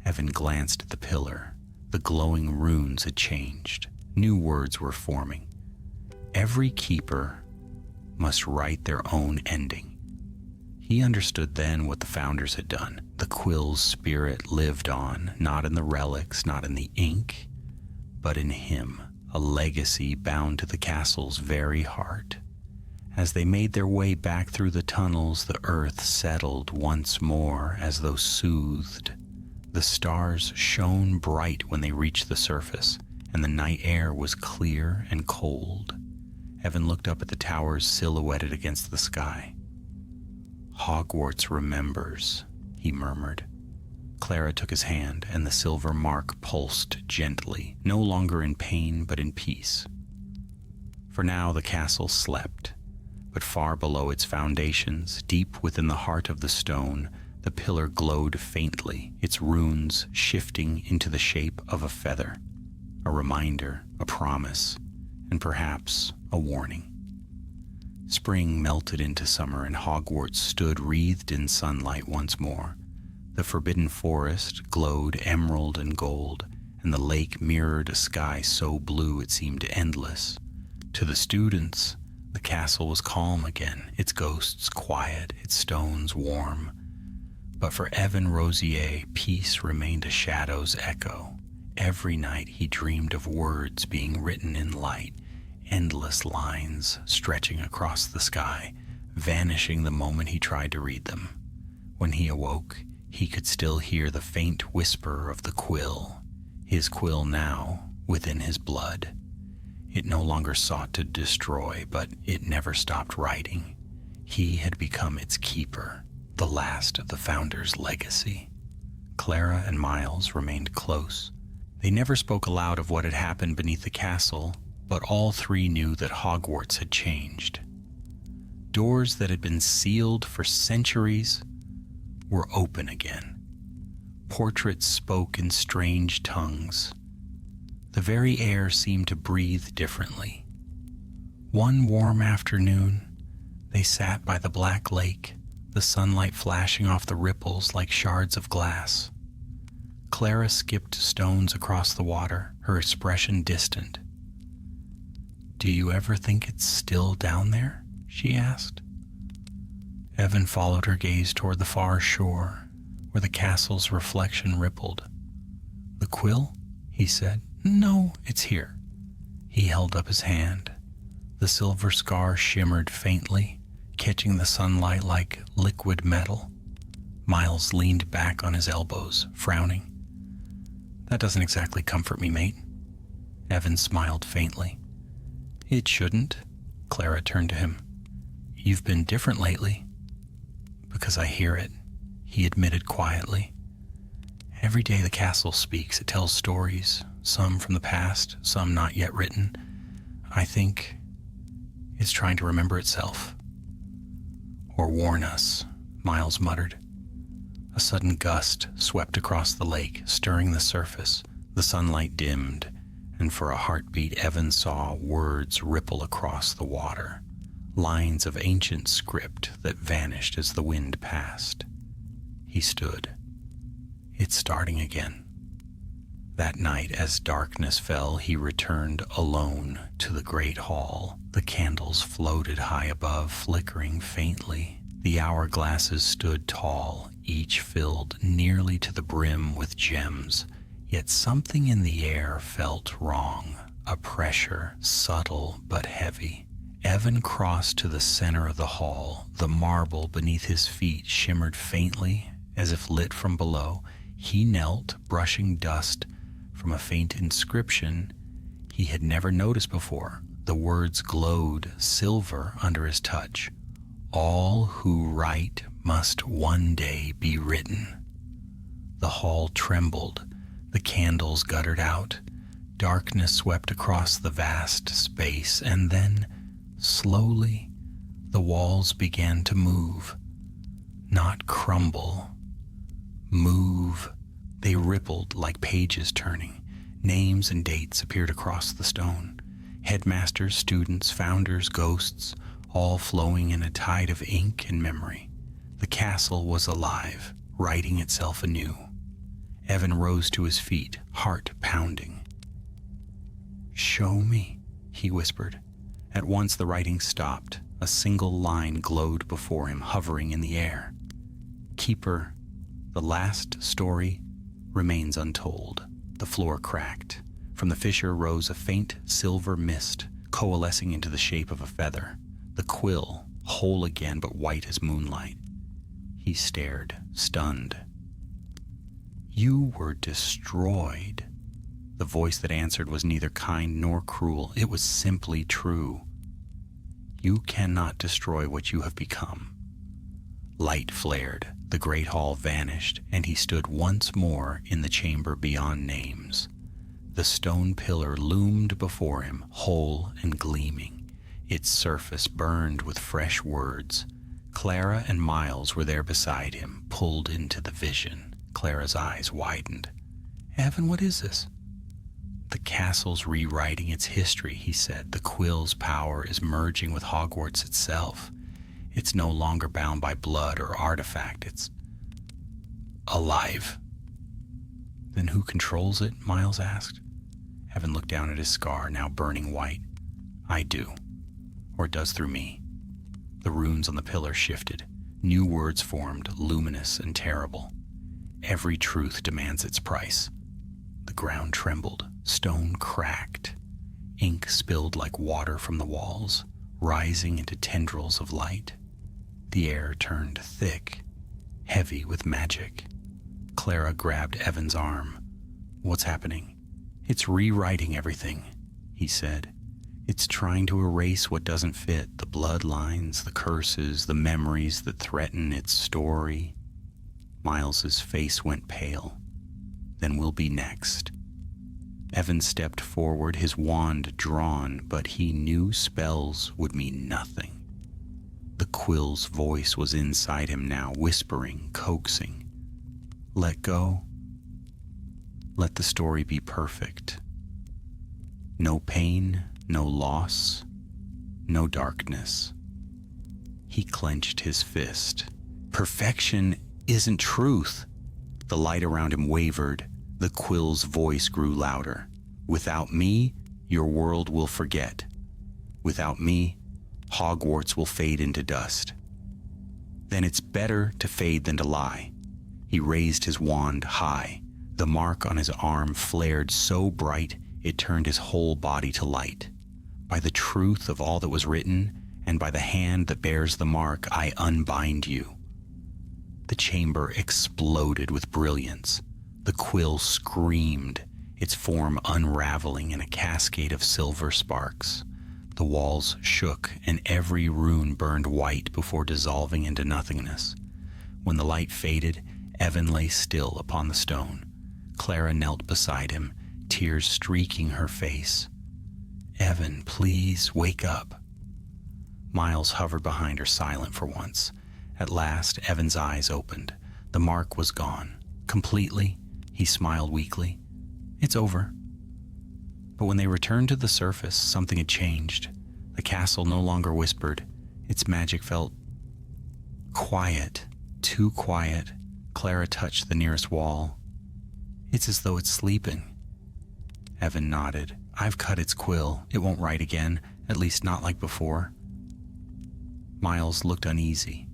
Evan glanced at the pillar. The glowing runes had changed. New words were forming. Every keeper must write their own ending. He understood then what the founders had done. The quill's spirit lived on, not in the relics, not in the ink, but in him, a legacy bound to the castle's very heart. As they made their way back through the tunnels, the earth settled once more as though soothed. The stars shone bright when they reached the surface, and the night air was clear and cold. Evan looked up at the towers silhouetted against the sky. "Hogwarts remembers," he murmured. Clara took his hand, and the silver mark pulsed gently, no longer in pain but in peace. For now the castle slept, but far below its foundations, deep within the heart of the stone, the pillar glowed faintly, its runes shifting into the shape of a feather, a reminder, a promise, and perhaps a warning. Spring melted into summer, and Hogwarts stood wreathed in sunlight once more. The forbidden forest glowed emerald and gold, and the lake mirrored a sky so blue it seemed endless. To the students, the castle was calm again, its ghosts quiet, its stones warm. But for Evan Rosier, peace remained a shadow's echo. Every night he dreamed of words being written in light, endless lines stretching across the sky, vanishing the moment he tried to read them. When he awoke, he could still hear the faint whisper of the Quill, his Quill now within his blood. It no longer sought to destroy, but it never stopped writing. He had become its keeper, the last of the Founder's legacy. Clara and Miles remained close. They never spoke aloud of what had happened beneath the castle, but all three knew that Hogwarts had changed. Doors that had been sealed for centuries were open again. Portraits spoke in strange tongues. The very air seemed to breathe differently. One warm afternoon, they sat by the black lake, the sunlight flashing off the ripples like shards of glass. Clara skipped stones across the water, her expression distant. "Do you ever think it's still down there?" she asked. Evan followed her gaze toward the far shore, where the castle's reflection rippled. "The Quill?" he said. "No, it's here." He held up his hand. The silver scar shimmered faintly, catching the sunlight like liquid metal. Miles leaned back on his elbows, frowning. "That doesn't exactly comfort me, mate." Evan smiled faintly. "It shouldn't." Clara turned to him. "You've been different lately." "Because I hear it," he admitted quietly. "Every day the castle speaks. It tells stories, some from the past, some not yet written. I think it's trying to remember itself." "Or warn us," Miles muttered. A sudden gust swept across the lake, stirring the surface. The sunlight dimmed, and for a heartbeat Evan saw words ripple across the water, lines of ancient script that vanished as the wind passed. He stood. "It's starting again." That night, as darkness fell, he returned alone to the great hall. The candles floated high above, flickering faintly. The hourglasses stood tall, each filled nearly to the brim with gems. Yet something in the air felt wrong, a pressure, subtle but heavy. Evan crossed to the center of the hall. The marble beneath his feet shimmered faintly, as if lit from below. He knelt, brushing dust from a faint inscription he had never noticed before. The words glowed silver under his touch. "All who write must one day be written." The hall trembled. The candles guttered out. Darkness swept across the vast space, and then, slowly, the walls began to move. Not crumble. Move. They rippled like pages turning. Names and dates appeared across the stone. Headmasters, students, founders, ghosts, all flowing in a tide of ink and memory. The castle was alive, writing itself anew. Evan rose to his feet, heart pounding. "Show me," he whispered. At once the writing stopped. A single line glowed before him, hovering in the air. "Keeper, the last story remains untold." The floor cracked. From the fissure rose a faint silver mist, coalescing into the shape of a feather. The Quill, whole again but white as moonlight. He stared, stunned. You were destroyed. The voice that answered was neither kind nor cruel. It was simply true. You cannot destroy what you have become. Light flared, the great hall vanished, and he stood once more in the chamber beyond names. The stone pillar loomed before him, whole and gleaming. Its surface burned with fresh words. Clara and Miles were there beside him, pulled into the vision. Clara's eyes widened. Evan, what is this? The castle's rewriting its history, he said. The Quill's power is merging with Hogwarts itself. It's no longer bound by blood or artifact. It's alive. Then who controls it? Miles asked. Evan looked down at his scar, now burning white. I do. Or it does through me. The runes on the pillar shifted. New words formed, luminous and terrible. Every truth demands its price. The ground trembled. Stone cracked. Ink spilled like water from the walls, rising into tendrils of light. The air turned thick, heavy with magic. Clara grabbed Evan's arm. What's happening? It's rewriting everything, he said. It's trying to erase what doesn't fit, the bloodlines, the curses, the memories that threaten its story. Miles's face went pale. Then we'll be next. Evan stepped forward, his wand drawn, but he knew spells would mean nothing. The Quill's voice was inside him now, whispering, coaxing. Let go. Let the story be perfect. No pain, no loss, no darkness. He clenched his fist. Perfection isn't truth. The light around him wavered. The Quill's voice grew louder. Without me, your world will forget. Without me, Hogwarts will fade into dust. Then it's better to fade than to lie. He raised his wand high. The mark on his arm flared so bright it turned his whole body to light. By the truth of all that was written, and by the hand that bears the mark, I unbind you. The chamber exploded with brilliance. The Quill screamed, its form unraveling in a cascade of silver sparks. The walls shook, and every rune burned white before dissolving into nothingness. When the light faded, Evan lay still upon the stone. Clara knelt beside him, tears streaking her face. Evan, please wake up. Miles hovered behind her, silent for once. At last, Evan's eyes opened. The mark was gone. Completely. He smiled weakly. It's over. But when they returned to the surface, something had changed. The castle no longer whispered. Its magic felt quiet, too quiet. Clara touched the nearest wall. It's as though it's sleeping. Evan nodded. I've cut its quill. It won't write again, at least not like before. Miles looked uneasy.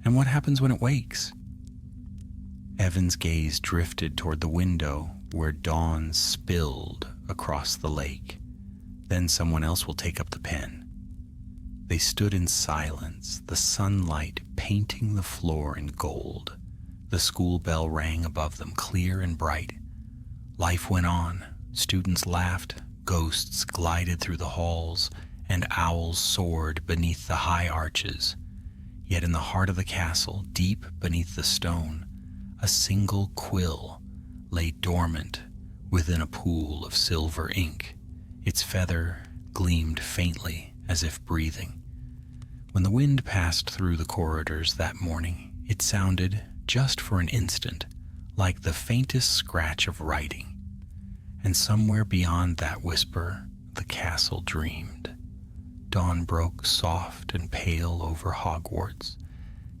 And what happens when it wakes? Evan's gaze drifted toward the window where dawn spilled across the lake. Then someone else will take up the pen. They stood in silence, the sunlight painting the floor in gold. The school bell rang above them, clear and bright. Life went on. Students laughed, ghosts glided through the halls, and owls soared beneath the high arches. Yet in the heart of the castle, deep beneath the stone, a single quill lay dormant within a pool of silver ink. Its feather gleamed faintly as if breathing. When the wind passed through the corridors that morning, it sounded, just for an instant, like the faintest scratch of writing. And somewhere beyond that whisper, the castle dreamed. Dawn broke soft and pale over Hogwarts,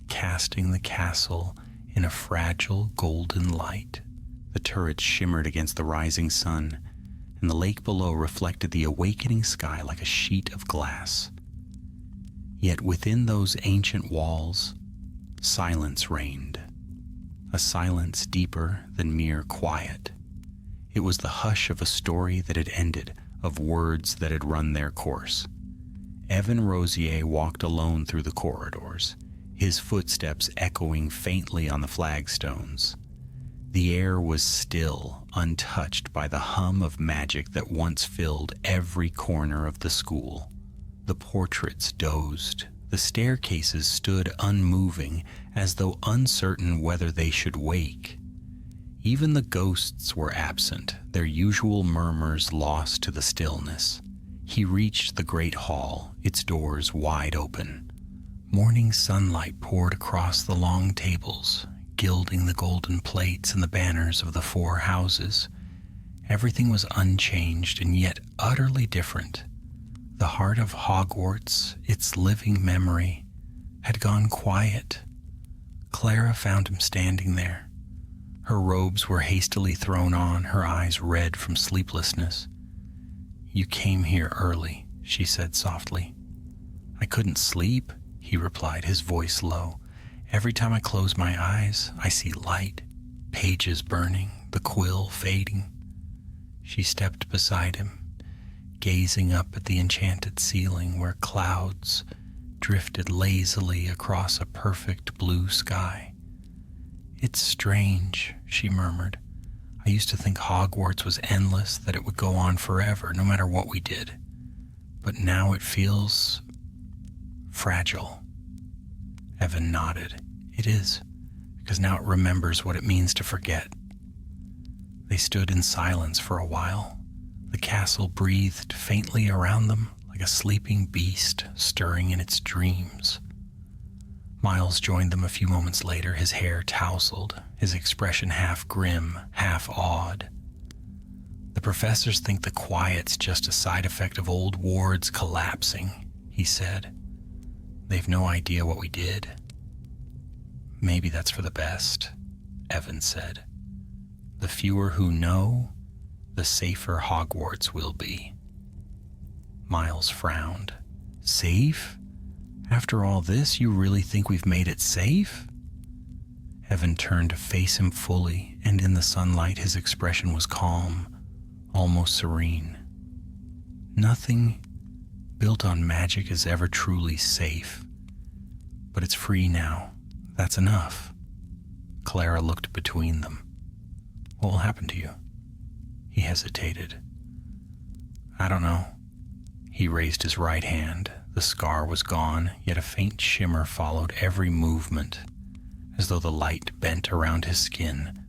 casting the castle in a fragile golden light. The turrets shimmered against the rising sun, and the lake below reflected the awakening sky like a sheet of glass. Yet within those ancient walls, silence reigned, a silence deeper than mere quiet. It was the hush of a story that had ended, of words that had run their course. Evan Rosier walked alone through the corridors, his footsteps echoing faintly on the flagstones. The air was still, untouched by the hum of magic that once filled every corner of the school. The portraits dozed. The staircases stood unmoving, as though uncertain whether they should wake. Even the ghosts were absent, their usual murmurs lost to the stillness. He reached the great hall, its doors wide open. Morning sunlight poured across the long tables, gilding the golden plates and the banners of the 4 houses. Everything was unchanged and yet utterly different. The heart of Hogwarts, its living memory, had gone quiet. Clara found him standing there. Her robes were hastily thrown on, her eyes red from sleeplessness. "You came here early," she said softly. "I couldn't sleep," he replied, his voice low. "Every time I close my eyes, I see light, pages burning, the quill fading." She stepped beside him, gazing up at the enchanted ceiling where clouds drifted lazily across a perfect blue sky. "It's strange," she murmured. "I used to think Hogwarts was endless, that it would go on forever, no matter what we did. But now it feels fragile." Evan nodded. "It is, because now it remembers what it means to forget." They stood in silence for a while. The castle breathed faintly around them, like a sleeping beast stirring in its dreams. Miles joined them a few moments later, his hair tousled, his expression half grim, half awed. "The professors think the quiet's just a side effect of old wards collapsing," he said. "They've no idea what we did." "Maybe that's for the best," Evan said. "The fewer who know, the safer Hogwarts will be." Miles frowned. "Safe? After all this, you really think we've made it safe?" Evan turned to face him fully, and in the sunlight his expression was calm, almost serene. "Nothing built on magic is ever truly safe. But it's free now. That's enough." Clara looked between them. "What will happen to you?" He hesitated. "I don't know." He raised his right hand. The scar was gone, yet a faint shimmer followed every movement, as though the light bent around his skin.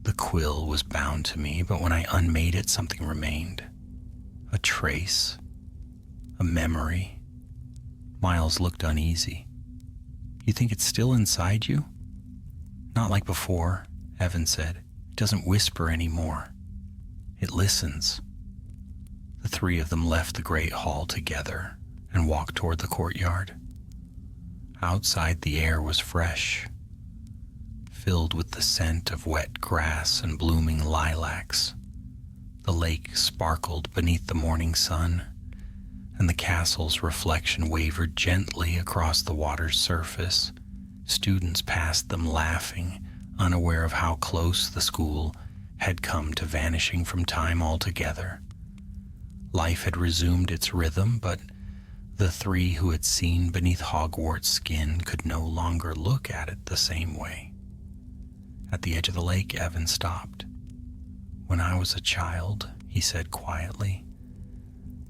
"The quill was bound to me, but when I unmade it, something remained. A trace. A memory." Miles looked uneasy. "You think it's still inside you?" "Not like before," Evan said. "It doesn't whisper anymore. It listens." The 3 of them left the great hall together and walked toward the courtyard. Outside, the air was fresh, filled with the scent of wet grass and blooming lilacs. The lake sparkled beneath the morning sun, and the castle's reflection wavered gently across the water's surface. Students passed them laughing, unaware of how close the school had come to vanishing from time altogether. Life had resumed its rhythm, but the 3 who had seen beneath Hogwarts' skin could no longer look at it the same way. At the edge of the lake, Evan stopped. "When I was a child," he said quietly,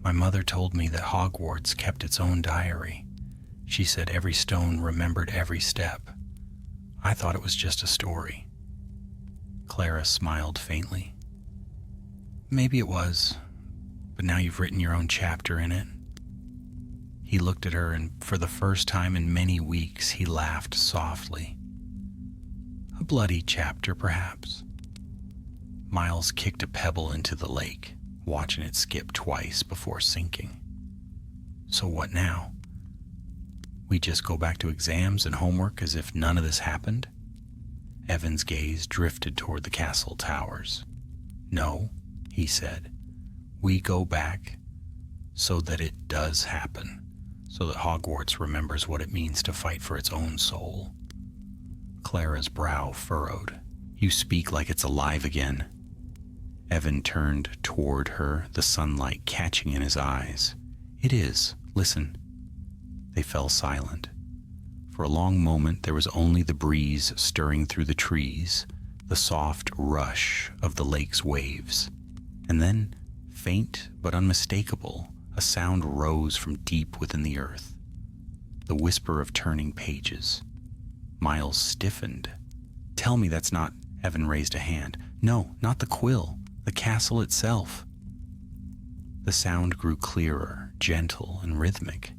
"my mother told me that Hogwarts kept its own diary. She said every stone remembered every step. I thought it was just a story." Clara smiled faintly. "Maybe it was, but now you've written your own chapter in it." He looked at her, and for the first time in many weeks, he laughed softly. "A bloody chapter, perhaps." Miles kicked a pebble into the lake, watching it skip twice before sinking. "So what now? We just go back to exams and homework as if none of this happened?" Evan's gaze drifted toward the castle towers. "No," he said. "We go back so that it does happen, so that Hogwarts remembers what it means to fight for its own soul." Clara's brow furrowed. "You speak like it's alive again." Evan turned toward her, the sunlight catching in his eyes. "It is. Listen." They fell silent. For a long moment there was only the breeze stirring through the trees, the soft rush of the lake's waves, and then, faint but unmistakable, a sound rose from deep within the earth. The whisper of turning pages. Miles stiffened. "Tell me that's not..." Evan raised a hand. "No, not the quill. The castle itself." The sound grew clearer, gentle, and rhythmic.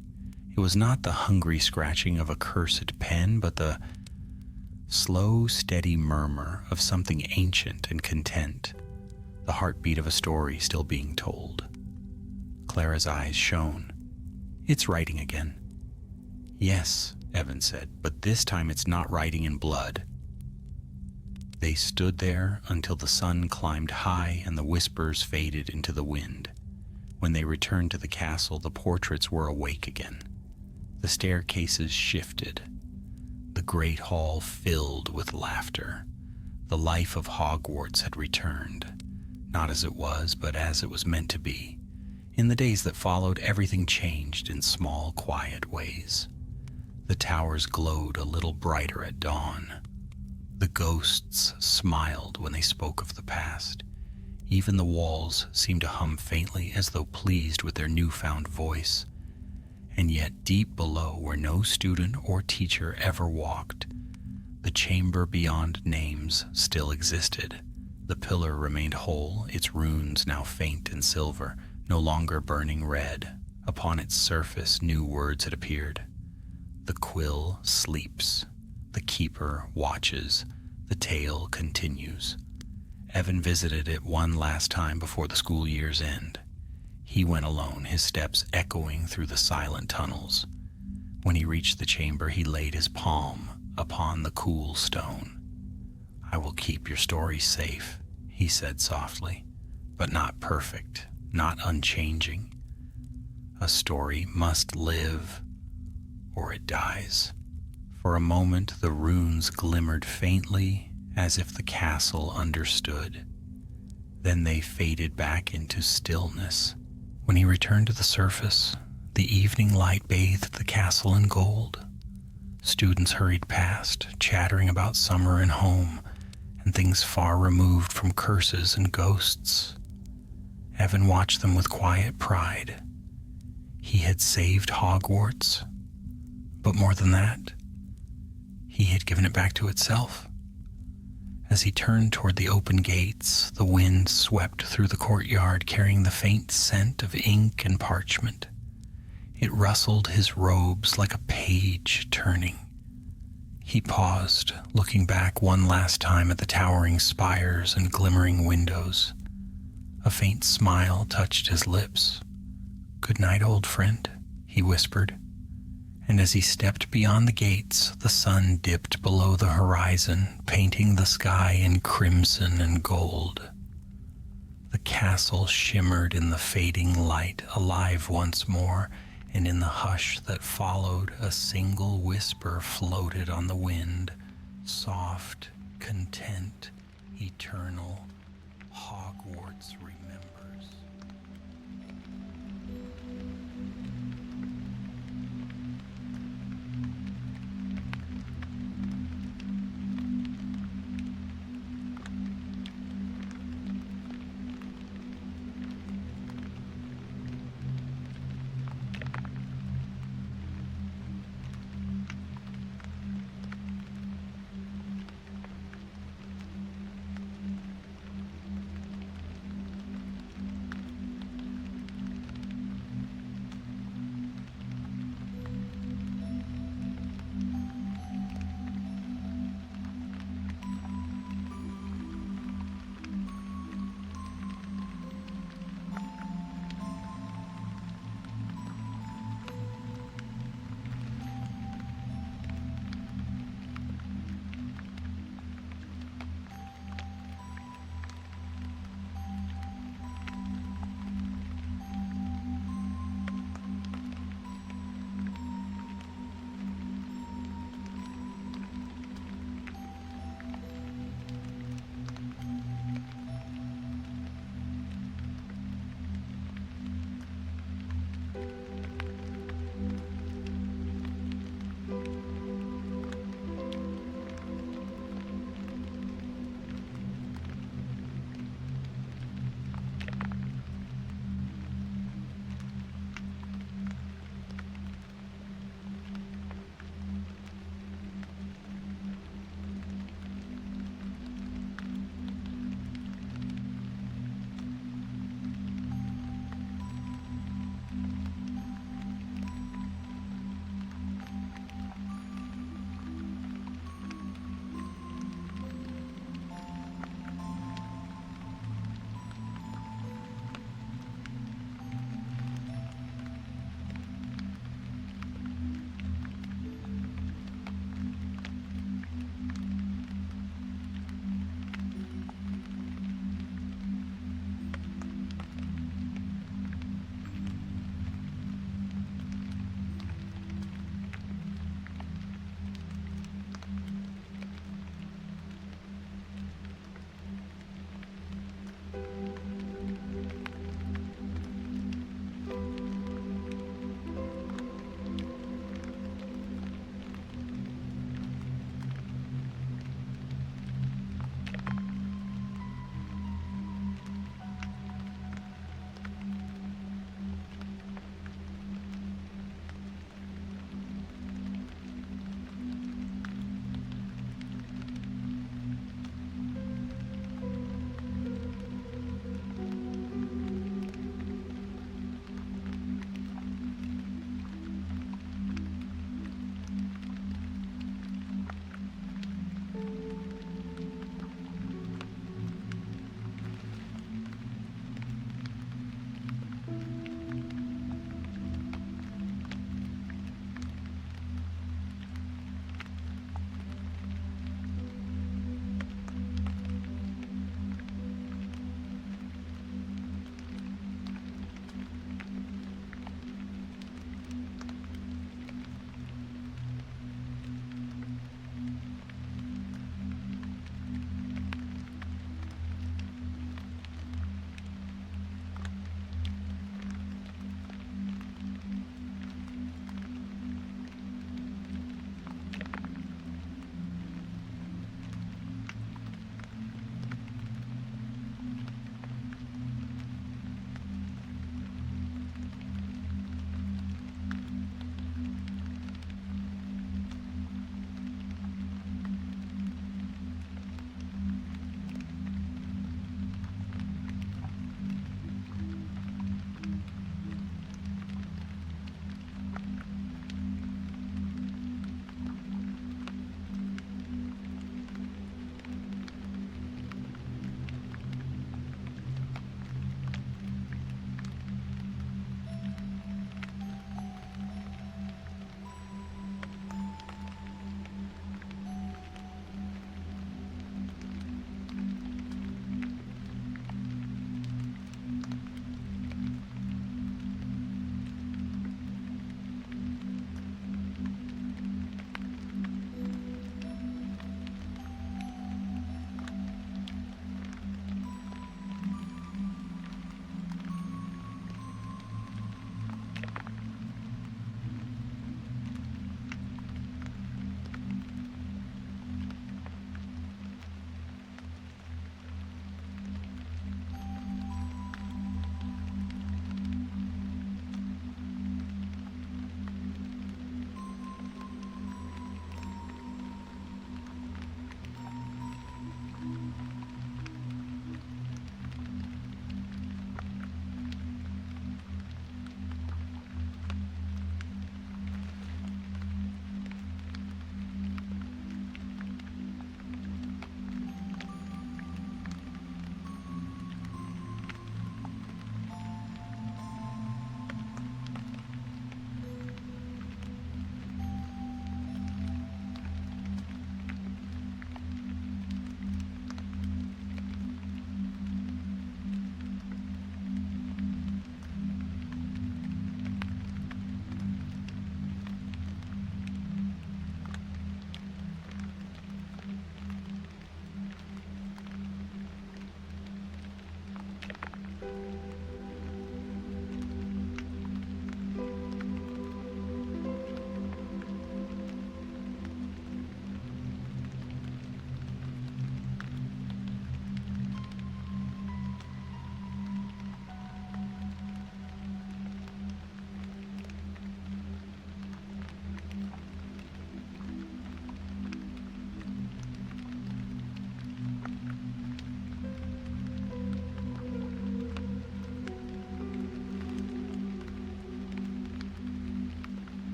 It was not the hungry scratching of a cursed pen, but the slow, steady murmur of something ancient and content, the heartbeat of a story still being told. Clara's eyes shone. "It's writing again." "Yes," Evan said, "but this time it's not writing in blood." They stood there until the sun climbed high and the whispers faded into the wind. When they returned to the castle, the portraits were awake again. The staircases shifted. The great hall filled with laughter. The life of Hogwarts had returned, not as it was, but as it was meant to be. In the days that followed, everything changed in small, quiet ways. The towers glowed a little brighter at dawn. The ghosts smiled when they spoke of the past. Even the walls seemed to hum faintly as though pleased with their newfound voice. And yet deep below, where no student or teacher ever walked, the chamber beyond names still existed. The pillar remained whole, its runes now faint and silver, no longer burning red. Upon its surface, new words had appeared. The quill sleeps. The keeper watches. The tale continues. Evan visited it one last time before the school year's end. He went alone, his steps echoing through the silent tunnels. When he reached the chamber, he laid his palm upon the cool stone. "I will keep your story safe," he said softly, "but not perfect, not unchanging. A story must live, or it dies." For a moment, the runes glimmered faintly, as if the castle understood. Then they faded back into stillness. When he returned to the surface, the evening light bathed the castle in gold. Students hurried past, chattering about summer and home, and things far removed from curses and ghosts. Evan watched them with quiet pride. He had saved Hogwarts, but more than that, he had given it back to itself. As he turned toward the open gates, the wind swept through the courtyard, carrying the faint scent of ink and parchment. It rustled his robes like a page turning. He paused, looking back one last time at the towering spires and glimmering windows. A faint smile touched his lips. "Good night, old friend," he whispered. And as he stepped beyond the gates, the sun dipped below the horizon, painting the sky in crimson and gold. The castle shimmered in the fading light, alive once more, and in the hush that followed, a single whisper floated on the wind, soft, content, eternal. Hogwarts remembers.